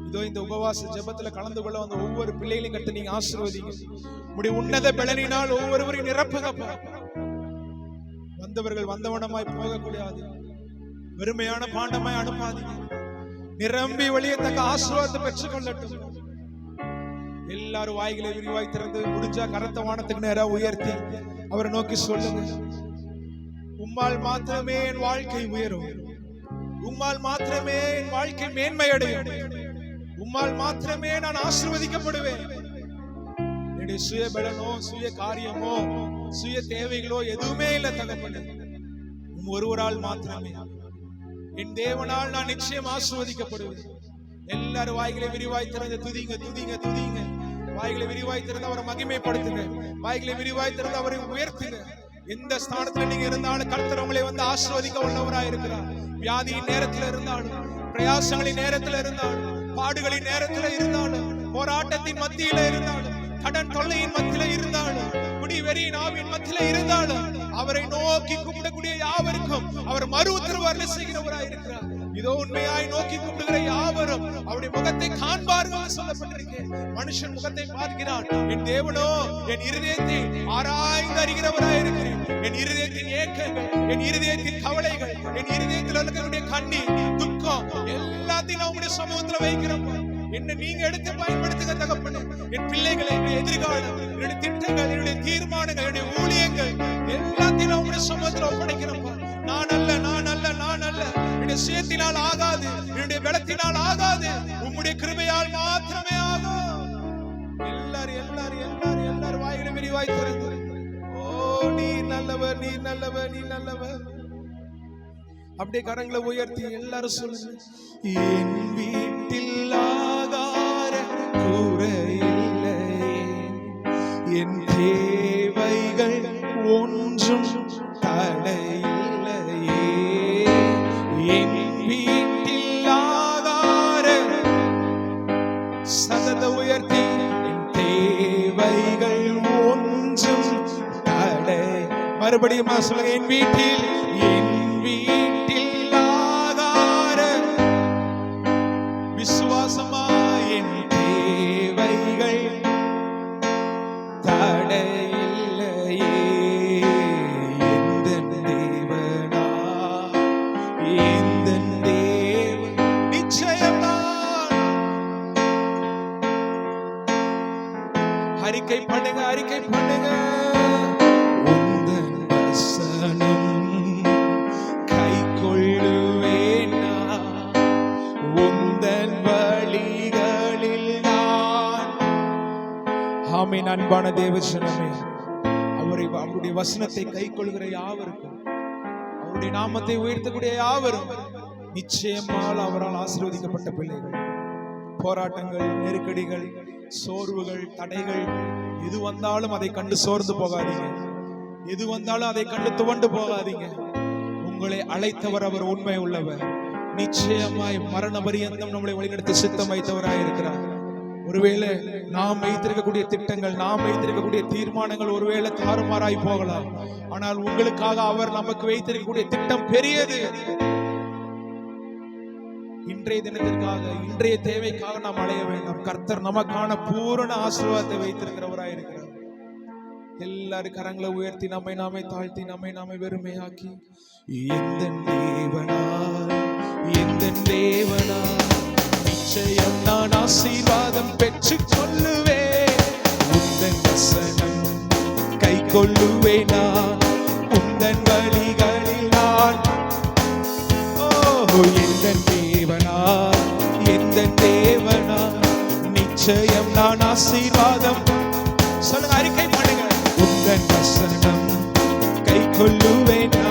இதோ இந்த உபவாச ஜெபத்துல கலந்து கொள்ள வந்த ஒவ்வொரு பிள்ளைகளையும் கர்த்தர் நீங்க ஆசீர்வதிங்க. உம்முடைய உன்னத பலனினால் ஒவ்வொருவரையும் நிரப்புங்கப்பா. வந்தவர்கள் வந்தவனமாய் போகக்கூடாது, வெறுமையான பாண்டமாய் அனுப்பாதீங்க. நிரம்பி வழியத்தக்க ஆசீர்வாதத்தை பெற்றுக்கொள்ளட்டும். எல்லாரும் வாய்களை விரிவாய் திறந்து முடிஞ்சா கரத்த வானத்துக்கு நேரா உயர்த்தி அவரை நோக்கி சொல்லுங்க, உம்மால் மாத்திரமே என் வாழ்க்கை உயரும், உம்மால் மாத்திரமே என் வாழ்க்கை மேன்மையடையும், உம்மால் மாத்திரமே நான் ஆசீர்வதிக்கப்படுவேன். என்னுடைய சுய பலனோ சுய காரியமோ சுய தேவைகளோ எதுவுமே இல்லை தகப்பனே, உம் ஒருவரால் மாத்திரமே. என் தேவனால் நான் நிச்சயம் ஆசீர்வதிக்கப்படுவேன். எல்லாரும் வாய்களை விரிவாய் திறந்து துதிங்க, துதிங்க, துதிங்க. வாய்களை விரிவாய் திறந்து அவரை மகிமைப்படுத்துங்க, வாய்களை விரிவாய் திறந்து அவரை உயர்த்துங்க. எந்த ஸ்தானத்துல நீங்க இருந்தாலும் கர்த்தர் உங்களை வந்து ஆசீர்வதிக்க உள்ளவராய் இருக்கிறார். வியாதியின் நேரத்துல இருந்தாலும், பிரயாசங்களின் நேரத்துல இருந்தாலும், பாடுகளின் நேரத்துல இருந்தாலும், போராட்டத்தின் மத்தியில இருந்தாலும், கடன் தொல்லையின் மத்தியில இருந்தாலும், குடிவெறியின் ஆவியின் மத்தியில இருந்தாலும், அவரை நோக்கி கூப்பிடக்கூடிய யாவருக்கும் அவர் மறு உத்தரவு அருள் செய்கிறவராய் இருக்கிறார். இதோ உண்மையாய் நோக்கி கூப்பிடுகிற யாவரும் அவருடைய முகத்தை காண்பார்கள் சொல்லப்பட்டிருக்கு. மனுஷன் முகத்தை பார்க்கிறான், என் தேவனோ என் இருதயத்தை ஆராய்ந்து அறிகிறவராய் இருக்கிறேன். என் இருதயத்தின் ஏக்கங்கள், என் இருதயத்தின் கவலைகள், என் இருதயத்தில் இருக்கக்கூடிய கண்ணீர், துக்கம் எல்லாத்தையும் நான் உங்களுடைய சமூகத்துல வைக்கிறோம். என்ன நீங்க எடுத்து பயன்படுத்துங்க தகப்பனே. என் பிள்ளைகளை, என்னுடைய எதிர்காலம், என்னுடைய திட்டங்கள், என்னுடைய தீர்மானங்கள், என்னுடைய ஊழியங்கள் எல்லாத்தையும் நான் உங்களுடைய சமூகத்துல ஒப்படைக்கிறப்பா. நான் அல்ல, நான் அல்ல, நான் அல்ல. என்னுடைய சுயத்தினால் ஆகாது, என்னுடைய பலத்தினால் ஆகாது, உம்முடைய கிருபையால் மாத்திரமே ஆகும். எல்லாரும் எல்லாரும் எல்லாரும் எல்லாரும் வாய்களை விரிவாய் திறந்து, ஓ நீ நல்லவர், நீ நல்லவர், நீ நல்லவர். அப்படியே கரங்களை உயர்த்தி எல்லாரும் சொல்லுங்க, என் வீட்டில் ஆகார என் தேவைகள் ஒன்றும் தடையில்லையே. என் வீட்டில் ஆகார சதத உயர்த்தி என் தேவைகள் ஒன்றும் தடை. மறுபடியும் சொல்லுங்க, என் வீட்டில் ஆகார விசுவாசமா என் தேவைகள் தடையில்லையே. எந்தன் தேவனா, எந்தன் தேவன் நிச்சயம்தான். அறிக்கை பண்ணுங்க, அறிக்கை பண்ணுங்க. உந்தன் வசனம் கைக்கொள்ளுவேனா, உந்தன் வழிகளில் நான். ஆமென். அன்பான தேவஜனமே, அவருடைய வசனத்தை கைக்கொள்கிற யாவருக்கும், அவருடைய நாமத்தை உயர்த்தக்கூடிய யாவரும் நிச்சயமாக அவரால் ஆசீர்வதிக்கப்பட்ட பிள்ளைகள். போராட்டங்கள், நெருக்கடிகள், சோர்வுகள், தடைகள் எது வந்தாலும் அதை கண்டு சோர்ந்து போகாதீங்க. எது வந்தாலும் அதை கண்டு துவண்டு போகாதீங்க. உங்களை அழைத்தவர் அவர் உண்மை உள்ளவர். நிச்சயமாய் மரண பரியந்தம் நம்மளை வழிநடத்தி சித்தம் வைத்தவராய் இருக்கிறார். ஒருவேளை நாம் வைத்திருக்கக்கூடிய திட்டங்கள், நாம் வைத்திருக்கக்கூடிய தீர்மானங்கள் ஒருவேளை தாறுமாறாய் போகலாம். ஆனால் உங்களுக்காக அவர் நமக்கு வைத்திருக்கக்கூடிய திட்டம் பெரியது. இன்றைய தினத்திற்காக, இன்றைய தேவைக்காக நாம் அலைய வேண்டாம். கர்த்தர் நமக்கான பூரண ஆசீர்வாதத்தை வைத்திருக்கிறவராய் இருக்கிறார். எல்லாரும் கரங்களை உயர்த்தி நம்மை நாமே தாழ்த்தி நம்மை நாமே வெறுமையாக்கி, எந்த தேவனா, எந்த தேவனா, நிச்சயம் நான் ஆசீர்வாதம் பெற்றுக் கொள்ளுவேன். உந்தன் வசனம் கை கொள்ளுவேனா, உந்தன் வழிகளில் நான். எந்த தேவனா, எந்த தேவனா, நிச்சயம் நான் ஆசீர்வாதம். சொல்லுங்க, அறிக்கை பண்ணுங்க. உந்தன் வசனம் கை கொள்ளுவேனா.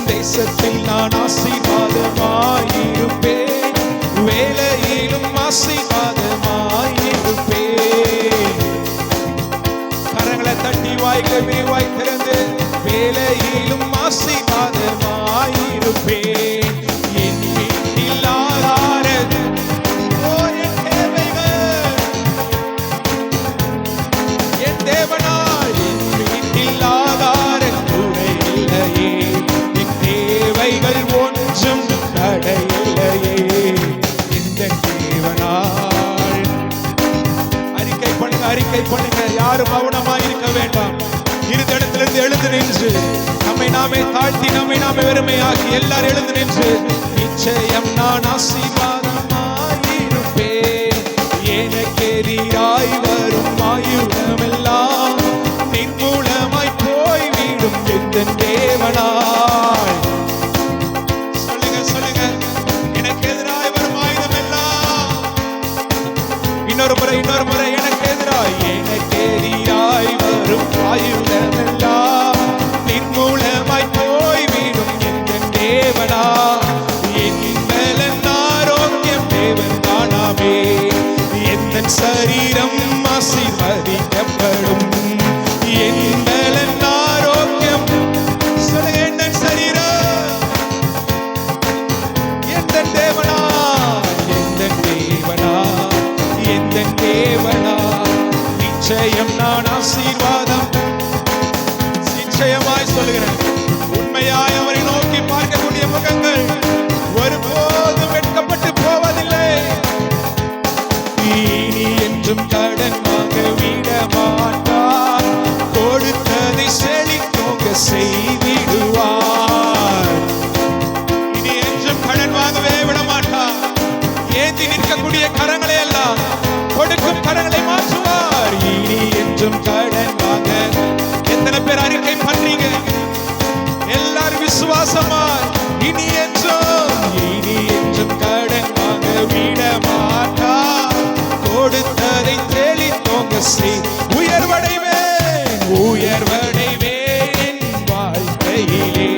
தேசத்தில் நான் ஆசீர்வாதமாயிருப்பேன், வேலையிலும் ஆசீர்வாதமாயிருப்பேன். கரங்களை தட்டி வாய்களை விரிவாய் திறந்து, வேலையிலும் ஆசீர்வாதமாயிருப்பேன். என் வீட்டில் ஆகார என் தேவைகள், என் தேவனால் என் வீட்டில் ஆகார குறையில்லையே. என் தேவைகள் ஒன்றும் தடையில்லையே. இந்த தேவனால் அறிக்கை பண்ணுங்க, அறிக்கை பண்ணுங்க. யாரும் மௌனமாய் இருக்க வேண்டாம். இருதடத்திலிருந்து எழுந்து நின்று நம்மை நாமே தாழ்த்தி நம்மை நாமே வெறுமையாக்கி எல்லாரும் எழுந்து நின்று, நிச்சயம் நான் ஆசீர்வாதமாயிருப்பேன். எனக்கெதிராய் வரும் ஆயுதமெல்லாம் நிர்மூலமாய் போய்விடும் எந்த தேவனால். சொல்லுங்க, சொல்லுங்க, எனக்கு எதிராய் வரும் ஆயுதமெல்லாம். இன்னொரு முறை, இன்னொரு முறை. எனக்கு எதிராய் வரும் ஆயுதமெல்லாம் நிர்மூலமாய் போய்விடும் எந்த தேவனா. என் பலன் ஆரோக்கியம் தேவன் தானாமே. எந்த சரீரம் ஆசீர்வதிக்கப்படும். என் பலன் ஆரோக்கியம். சொல்லுங்க, எந்த சரீரம், எந்த தேவனா, எந்த தேவனா, எந்த தேவனா, நிச்சயம் நான் ஆசீர்வாதம். நிச்சயமாய் சொல்லுகிறேன், உண்மையாய் அவரை நோக்கி பார்க்கக்கூடிய முகங்கள் ஒருபோதும் வெட்கப்பட்டு போவதில்லை. இனி என்றும் கடன் வாங்க விட மாட்டார், கொடுத்ததை செழித்தோங்க செய்திடுவார். இனி என்றும் கடன் வாங்கவே விட மாட்டார். ஏந்தி நிற்கக்கூடிய கரங்களை எல்லாம் கொடுக்கும் கரங்களை மாற்றுவார். இனி என்றும் கடன் வாங்க. எத்தனை பேர் அறிக்கை பண்றீங்க? எல்லாரும் விசுவாசமாய், இனி என்றும் கடன் வாங்க விட மாட்டார், கொடுத்ததை தெளித்தோங்க செய். உயர்வடைவேன், உயர்வடைவேன் வாழ்க்கையிலே,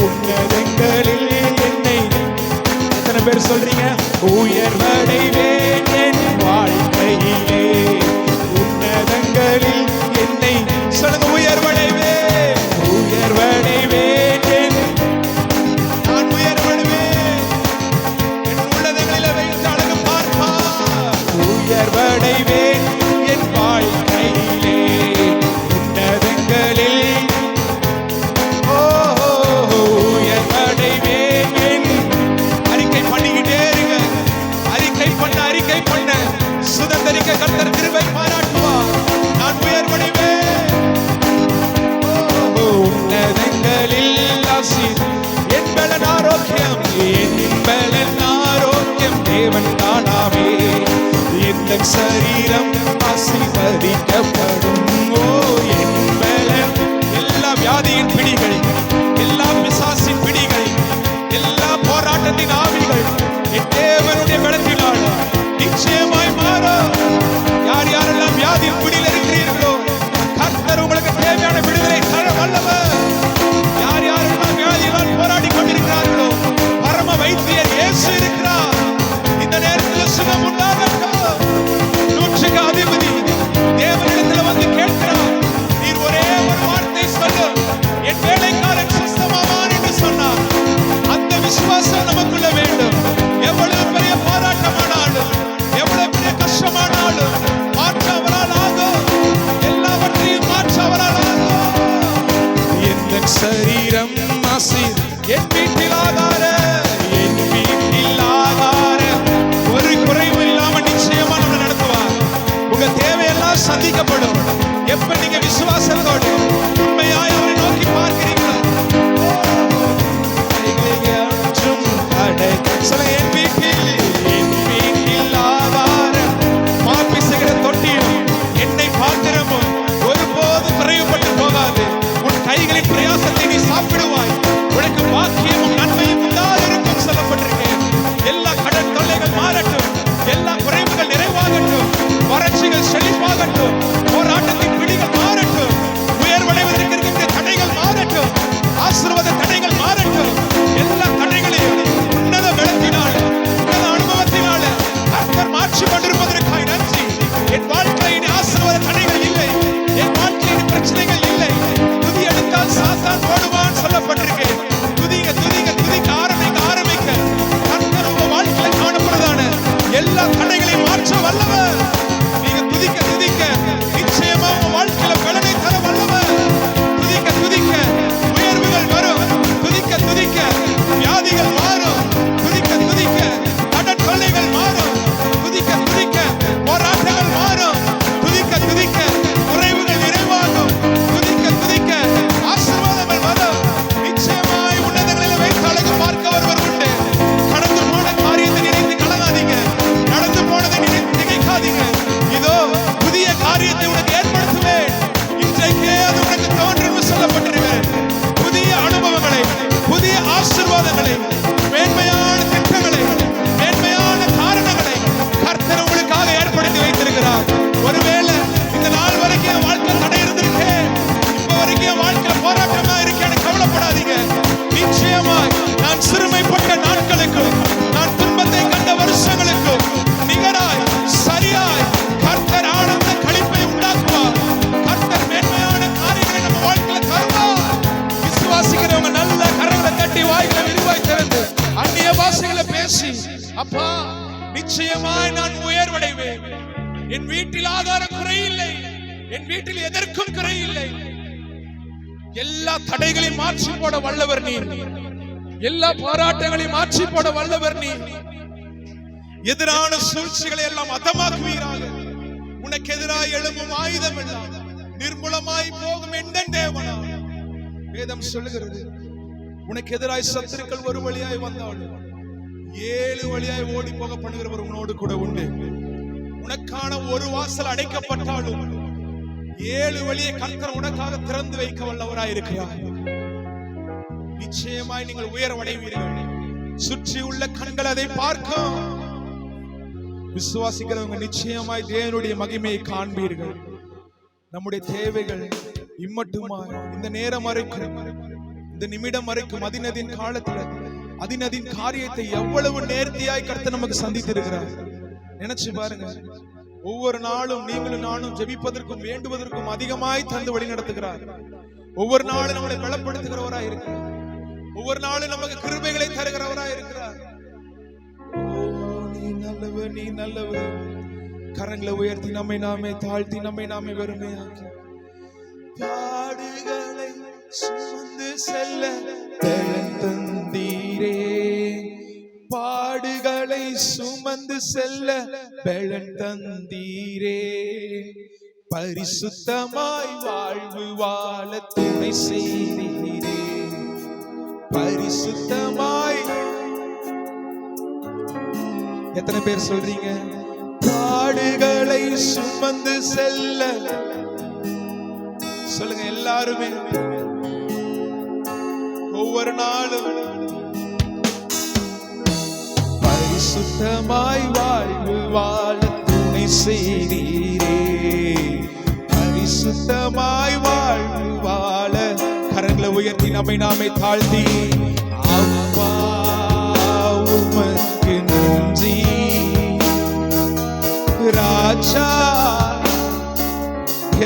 உன்னதங்களில் என்னை. எத்தனை பேர் சொல்றீங்க? உயர்வடைவேன் என் வாழ்க்கையிலே, உன்னதங்களில் என்னை சொல்லுங்க. உயர்வடைவேன், உயர்வடைவேன் என், நான் உயர்வடைவேன் என் உள்ளதங்களில் வைத்து அழகு பார்ப்பார். உயர்வடைவேன் என் வாழ்க்கையிலே, உன்னதங்களில் உயர்வடைவேன் என். அறிக்கை பண்ணிக்கிட்டே இருங்க. அறிக்கை பண்ண சுதந்திரிக்க கர்த்தர் கிருபை பாராட்டுவார். நான் உயர்வடைவேன். உன்னதங்களில் ஆசீர். என் பலன் ஆரோக்கியம், என் பலன் ஆரோக்கியம் தேவன் தானாவே. இந்த சரீரம் ஆசீர்வதிக்கப்படும். ஓ என் பலன். எல்லா வியாதியின் பிடிகள், எல்லா பிசாசின் பிடிகள், எல்லா போராட்டத்தின் ஆவிகள் என் தேவனுடைய பலத்தினால் நிச்சயமாய் மாறும். யார் யாரெல்லாம் வியாதியின் பிடியில் இருக்கிறீர்களோ கர்த்தர் உங்களுக்கு தேவையான விடுதலை தர வல்லவர். யார் யாரெல்லாம் வியாதியால் போராடி கொண்டிருக்கிறார்களோ பரம வைத்தியர் இயேசு இருக்கிறார். இந்த நேரத்தில் சுகம் உண்டாகட்டும். நூற்றுக்கு அதிபதி தேவனிடத்தில் வந்து கேட்கிறார், நீர் ஒரே ஒரு வார்த்தை சொல்லு, என் வேலைக்காரன் சுத்தமாவான் என்று சொன்னார். அந்த விசுவாசம் நமக்குள்ள வேண்டும். எவ்வளவு பெரிய போராட்டமானாலும், எவ்வளவு பெரிய கஷ்டமானாலும் மாற்ற அவரால் ஆகும். எல்லாவற்றையும் மாற்ற அவரால் ஆகும். என் சரீரம் ஆசீர், என் வீட்டில் ஆதார, என் வீட்டில் ஆதார. ஒரு குறைவு இல்லாம நிச்சயமா நம்ம நடத்துவார். உங்க தேவையெல்லாம் சந்திக்கப்படும். எப்ப நீங்க விசுவாசத்தோடு உண்மையாய் அவரை நோக்கி பார்க்கிறீங்களோ. என் வீட்டில் ஆதார, மாப்பிசைகிற தொட்டியும் என்னை பாத்திரமும் ஒருபோது குறைவுபட்டு போகாது. உன் கைகளின் பிரயாசத்தை நீ சாப்பிடுவாய். உனக்கு பாக்கியமும் நன்மையும் உண்டாயிருக்கும் சொல்லப்பட்டிருக்கேன். எல்லா கடன் தொல்லைகள் மாறட்டும், எல்லா குறைவுகள் நிறைவாகட்டும், வறட்சிகள் செழிப்பாகட்டும், போராட்டத்தின் பிடிகள் மாறட்டும், உயர்வடைவதற்கு இருக்கின்ற தடைகள் மாறட்டும், ஆசீர்வாத தடைகள் மாறட்டும். எல்லா தடைகளையும் உன்னத பலத்தினால, உன்னத அனுபவத்தினால கர்த்தர் மாற்றி கொண்டிருப்பதற்காக நன்றி. என் வாழ்க்கையின் ஆசீர்வாத தடைகள் இல்லை, என் வாழ்க்கையின் பிரச்சனைகள் இல்லை. துதி எடுத்தால் சாத்தான் ஓடுவான் சொல்லப்பட்டிருக்கேன். துதிக்க ஆரம்பிக்க கர்த்தர் உங்க வாழ்க்கையில் காணப்படுறதான எல்லா தடைகளையும் மாற்ற வல்லவர். நீங்க துதிக்க நிச்சயமா உங்க வாழ்க்கையில பலனை தர வல்லவர். துதிக்க உயர்வுகள் வரும். துதிக்க வியாதிகள் மாறும். துதிக்க கடன் தொல்லைகள் மாறும். துதிக்க போராட்டங்கள் மாறும். துதிக்க குறைவுகள் நிறைவாகும். துதிக்க ஆசீர்வாதங்கள் வரும். நிச்சயமாய் உன்னதங்களில் வைத்து அழகு பார்க்க ஒருவர் உண்டு. கடந்து போன காரியத்தை நினைத்து கலங்காதீங்க. நடந்து போனதை நினைத்து திகைக்காதீங்க. இதோ புதிய காரியத்தை உனக்கு ஏற்படுத்துவேன். இன்றைக்கே அது உனக்கு தோன்றும் சொல்லப்பட்டிருக்கிறேன். புதிய அனுபவங்களை, புதிய ஆசீர்வாதங்களை, மேன்மையான திட்டங்களை, மேன்மையான காரணங்களை கர்த்தர் உங்களுக்காக ஏற்படுத்தி வைத்திருக்கிறார். ஒருவேளை இந்த நாள் வரைக்கும் என் வாழ்க்கை தடை இருந்திருக்கேன், இப்ப வரைக்கும் என் வாழ்க்கை போராட்டமா இருக்கேன்னு கவலைப்படாதீங்க. நிச்சயமாய் நான் சிறுமைப்பட்ட நாட்களுக்கும், நான் துன்பத்தை கண்ட வருஷங்களுக்கும் நிகராய் சரியாய் கர்த்தர் ஆனந்த களிப்பை உண்டாக்குவார். கர்த்தர் மேன்மையான காரியங்களை நம்ம வாழ்க்கையில தருவார். விசுவாசிக்கிறவங்க நல்ல கரங்களை தட்டி வாய்களை விரிவாய் திறந்து அந்நிய பாஷைகளை பேசி, அப்பா நிச்சயமாய் நான் உயர்வடைவேன். என் வீட்டில் ஆதாரம் குறையில்லை, என் வீட்டில் எதற்கும் குறையில்லை. எல்லா தடைகளையும் மாற்றி போட வல்லவர் நீர். எல்லா போராட்டங்களையும் மாற்றி போட வல்லவர் நீர். எதிரான சூழ்ச்சிகளை எல்லாம் அதமாக்குவீராக. உனக்கு எதிராய் எழும்பும் ஆயுதம் எல்லாம் நிர்மூலமாய் போகும் எந்த தேவனா. வேதம் சொல்லுகிறது, உனக்கு எதிராய் சத்துருக்கள் ஒரு வழியாய் வந்தாலும் 7 வழியாய் ஓடி போக பண்ணுகிறவர் உன்னோடு கூட உண்டு. உனக்கான ஒரு வாசல் அடைக்கப்பட்டாலும் 7 வழியை கர்த்தர் உனக்காக திறந்து வைக்க வல்லவராய் இருக்கிறார். நிச்சயமாய் நீங்கள் உயர்வடைவீர்கள். சுற்றி உள்ள கண்கள் அதை பார்க்கும். விசுவாசிக்கிறவங்க நிச்சயமாய் தேவனுடைய மகிமையை காண்பீர்கள். நம்முடைய தேவைகள் இம்மட்டுமா இந்த நேரம் வரைக்கும், இந்த நிமிடம் வரைக்கும், அதினதின் காலத்துல அதின் காரியத்தை எவ்வளவு நேர்த்தியாய் கர்த்தர் நமக்கு சந்தித்திருக்கிறார். நினைச்சு பாருங்க. ஒவ்வொரு நாளும் நீங்களும் நானும் ஜெபிப்பதற்கும் வேண்டுவதற்கும் அதிகமாய் தந்து வழி நடத்துகிறார். ஒவ்வொரு நாளும் நம்மளை பலப்படுத்துகிறவராய் இருக்கிறார். ஒவ்வொரு நாளும் நமக்கு கிருபைகளை தருகிறவராய் இருக்கிறார். நீ நல்லவர், நீ நல்லவர். கரங்களை உயர்த்தி நம்மை நாமே தாழ்த்தி நம்மை நாமே வெறுமையாக்கி பாடுகளை சுமந்து செல்ல பலன் தந்தீரே, பாடுகளை சுமந்து செல்ல பலன் தந்தீரே, பரிசுத்தமாய் வாழ்வு வாழ துணை செய்தீரே, பரிசுத்தமாய். எத்தனை பேர் சொல்றீங்க? பாடுகளை சுமந்து செல்ல சொல்லுங்க எல்லாருமே. ஒவ்வொரு நாளும் பரிசுத்தமாய் வாழ்வு வாழ துணை செய்தீரே, பரிசுத்தமாய் வாழ்வு வாழ. கரங்களை உயர்த்தி நம்மை நாமே தாழ்த்தி அப்பா உமக்கு நன்றி ராஜா.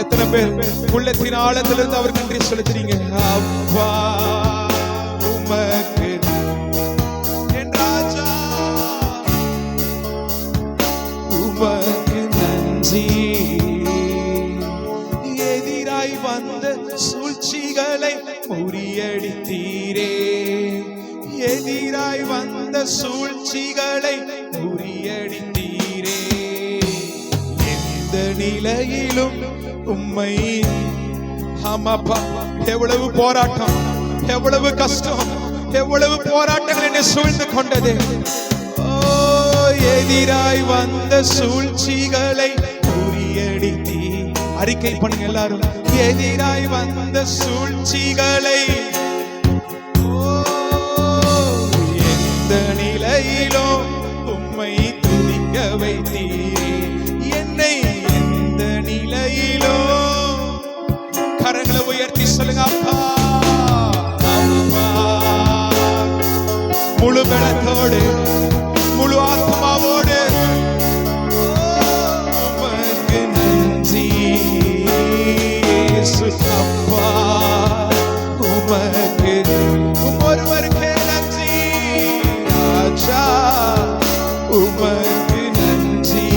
எத்தனை பேர் உள்ளத்தின் ஆழத்திலிருந்து அவருக்கு நன்றி செலுத்துறீங்க? அப்பா உமக்கு என் ராஜா உமக்கு நன்றி. எதிராய் வந்த சூழ்ச்சிகளை முறியடித்தீரே, எதிராய் வந்த சூழ்ச்சிகளை முறியடித்தீரே, எந்த நிலையிலும் உம்மை. ஆமாப்பா, எவ்வளவு போராட்டம், எவ்வளவு கஷ்டம், எவ்வளவு போராட்டங்கள் என்னை சூழ்ந்து கொண்டது. ஓ, எதிராய் வந்த சூழ்ச்சிகளை முறியடித்தீ. அறிக்கை பண்ணுங்க எல்லாரும். எதிராய் வந்த சூழ்ச்சிகளை எந்த நிலையிலும் உம்மை துதிக்க வைத்தீரே, என்னை எந்த நிலையிலும். கரங்களை உயர்த்தி சொல்லுங்க அப்பா, அப்பா. முழு பலத்தோடு முழு ஆத்மாவோடு உமக்கு நன்றி அப்பா, உமக்கு ஒருவருக்கே நன்றி ராஜா, உமக்கு நன்றி.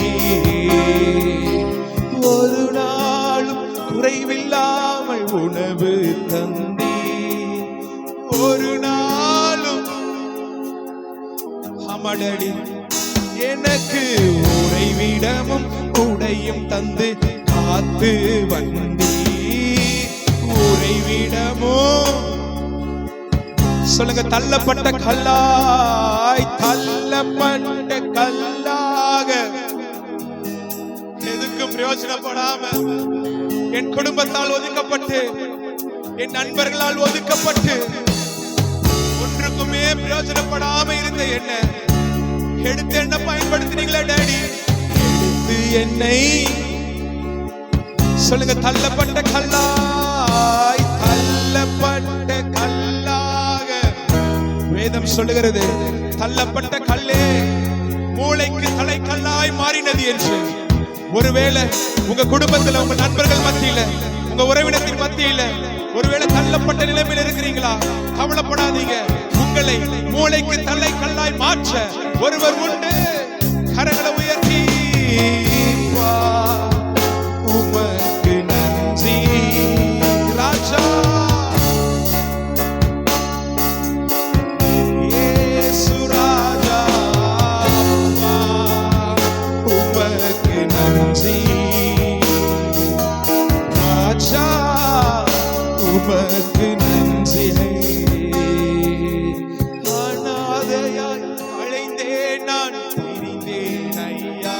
ஒரு நாளும் குறைவில்லாமல் உணவு தந்தி, ஒரு நாளும் அமடடி எனக்கு உறைவிடமும் உடையும் தந்து காத்து வந்தி, உறைவிடமும். சொல்லுங்க, தள்ளப்பட்ட கல்லாய், தள்ளப்பட்ட கல்லாக எதுக்கும் பிரயோஜனப்படாம, என் குடும்பத்தால் ஒதுக்கப்பட்டு, என் நண்பர்களால் ஒதுக்கப்பட்டு, ஒன்றுக்குமே பிரயோஜனப்படாம இருந்த என்ன எடுத்து என்ன பயன்படுத்தினீங்களா டாடி? எடுத்து என்னை. சொல்லுங்க, தள்ளப்பட்ட கல்லாய், தள்ளப்பட்ட கல்லாக. வேதம் சொல்லுகிறது, தள்ளப்பட்ட கல்லே மூளைக்கு தலைக்கல்லாய் மாறினது என்று. ஒருவேளை உங்க குடும்பத்துல, உங்க நண்பர்கள் மத்தியில, உங்க உறவினத்தின் மத்தியில ஒருவேளை தள்ளப்பட்ட நிலைமையில் இருக்கிறீங்களா? கவலைப்படாதீங்க. உங்களை மூளைக்கு தலைக்கல்லாய் மாற்ற ஒருவர் உண்டு. கரங்களை உயர்த்தி உமக்கு நன்றி ராஜா, இயேசு ராஜா, உமக்கு நன்றி ராஜா, உமக்கு நன்றி. அநாதையாய் அழைந்தேன் நான் திரிந்தேன் ஐயா,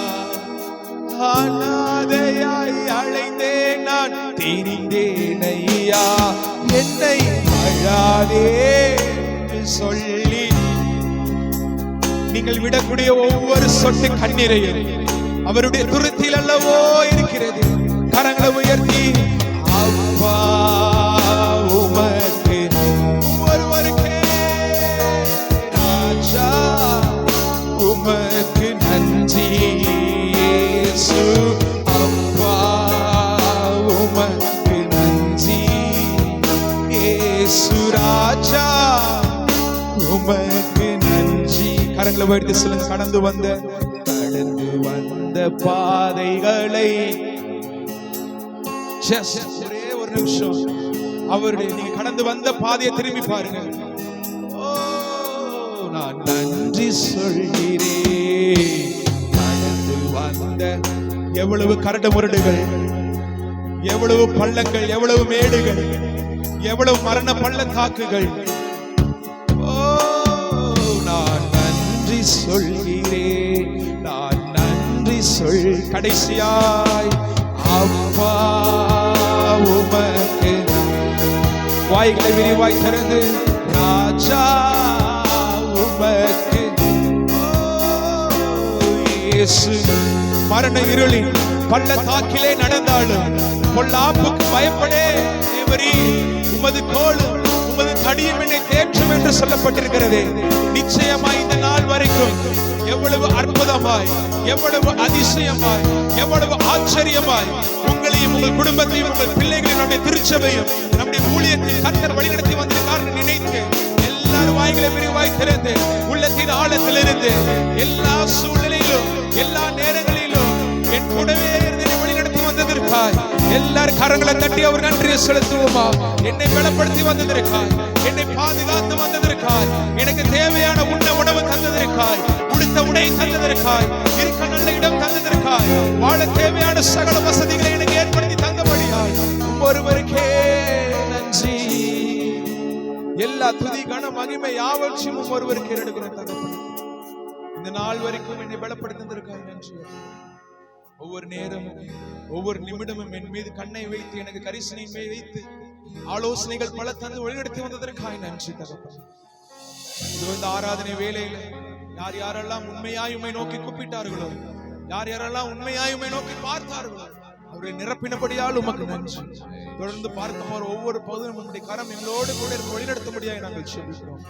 அநாதையாய் அழைந்தேன் நான் திரிந்தேன் ஐயா, என்னை அழாதே என்று சொல்லி. நீங்கள் விடக்கூடிய ஒவ்வொரு சொட்டு கண்ணீரையும் அவருடைய துருத்தியில் அல்லவோ இருக்கிறது. கரங்களை உயர்த்தி அப்பா உமக்கு ஒருவருக்கே உமக்கு நன்றி இயேசு அப்பா உமக்கு நன்றி இயேசு ராஜா உமக்கு நன்றி. கரங்களை உயர்த்தி சொல்லுங்க. கடந்து வந்த பாதைகளை ஒரே ஒரு நிமிஷம் அவருடைய நீங்க கடந்து வந்த பாதையை திரும்பி பாருங்க. நான் நன்றி சொல்கிறேன். கடந்து வந்த எவ்வளவு கரடு முரடுகள், எவ்வளவு பள்ளங்கள், எவ்வளவு மேடுகள், எவ்வளவு மரண பள்ளத்தாக்குகள். நான் நன்றி சொல்கிறேன். நான் நன்றி கடைசியாய் அப்பா உமக்கு வாய்களை விரிவாய் திறந்து ராஜா உமக்கு இயேசு. மரண இருளின் பள்ளத்தாக்கிலே நடந்தாலும் பொல்லாப்புக்கு பயப்படே தேவரீ, உமது கோலும் உமது தடியும் என்னை தேற்றும் என்று சொல்லப்பட்டிருக்கிறது. நிச்சயமாய் இந்த நாள் வரைக்கும் எவ்வளவு அற்புதமாய், எவ்வளவு அதிசயமாய், எவ்வளவு ஆச்சரியமாய் உங்களையும் உங்கள் குடும்பத்தையும் உங்கள் பிள்ளைகளையும் நம்முடைய திருச்சபையும் நம்முடைய ஊழியத்தில் கர்த்தர் வழிநடத்தி வந்திருக்கார் நினைத்து எல்லாரும் வாய்களை விரிவாய் திறந்து உள்ளத்தின் ஆழத்திலிருந்து எல்லா சூழ்நிலையிலும் எல்லா நேரங்களிலும் என் கூடவே இருந்து வழிநடத்தி வந்ததற்காய் எல்லாரும் கரங்களை தட்டி அவர் நன்றியை செலுத்துவோமா? என்னை பலப்படுத்தி வந்ததற்காய், என்னை பாதுகாத்து வந்ததற்காய், எனக்கு தேவையான உணவு தந்ததற்காய், உடுத்த உடை தந்ததற்காய், இருக்க நல்ல இடம் தந்ததற்காய், வாழ தேவையான சகல வசதிகளை எனக்கு ஏற்படுத்தி தந்தபடியாய் ஒருவருக்கே நன்றி. எல்லா துதி கன மகிமை யாவற்றையும் ஒருவருக்கே எடுக்கிறோம் தகப்பனே. இந்த நாள் வரைக்கும் என்னை பலப்படுத்தினதற்காய் நன்றி. ஒவ்வொரு நேரமும் ஒவ்வொரு நிமிடமும் என் மீது கண்ணை வைத்து எனக்கு கரிசனை வைத்து ஆலோசனைகள் பல தந்து வழிநடத்தி வந்ததற்காய் நன்றி தகப்பனே. இந்த ஆராதனை வேளையில யார் யாரெல்லாம் உண்மையாய் உம்மை நோக்கி கூப்பிட்டார்களோ, யார் யாரெல்லாம் உண்மையாய் உம்மை நோக்கி பார்த்தார்களோ அவரை நிரப்பினபடியால் உமக்கு நன்றி. தொடர்ந்து பார்க்கும்போது ஒவ்வொரு பகுதியும் உங்களுடைய கரம் எங்களோடு கூட வழிநடத்தும்படியாக நாங்கள் ஜெபிக்கிறோம்.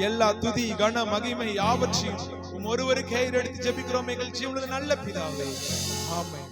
எல்லா துதி கன மகிமை யாவற்றையும் ஒருவருக்கே எடுத்து ஜெபிக்கிறோம் எங்கள் ஜீவனுள்ள நல்ல பிதாவே. ஆமென்.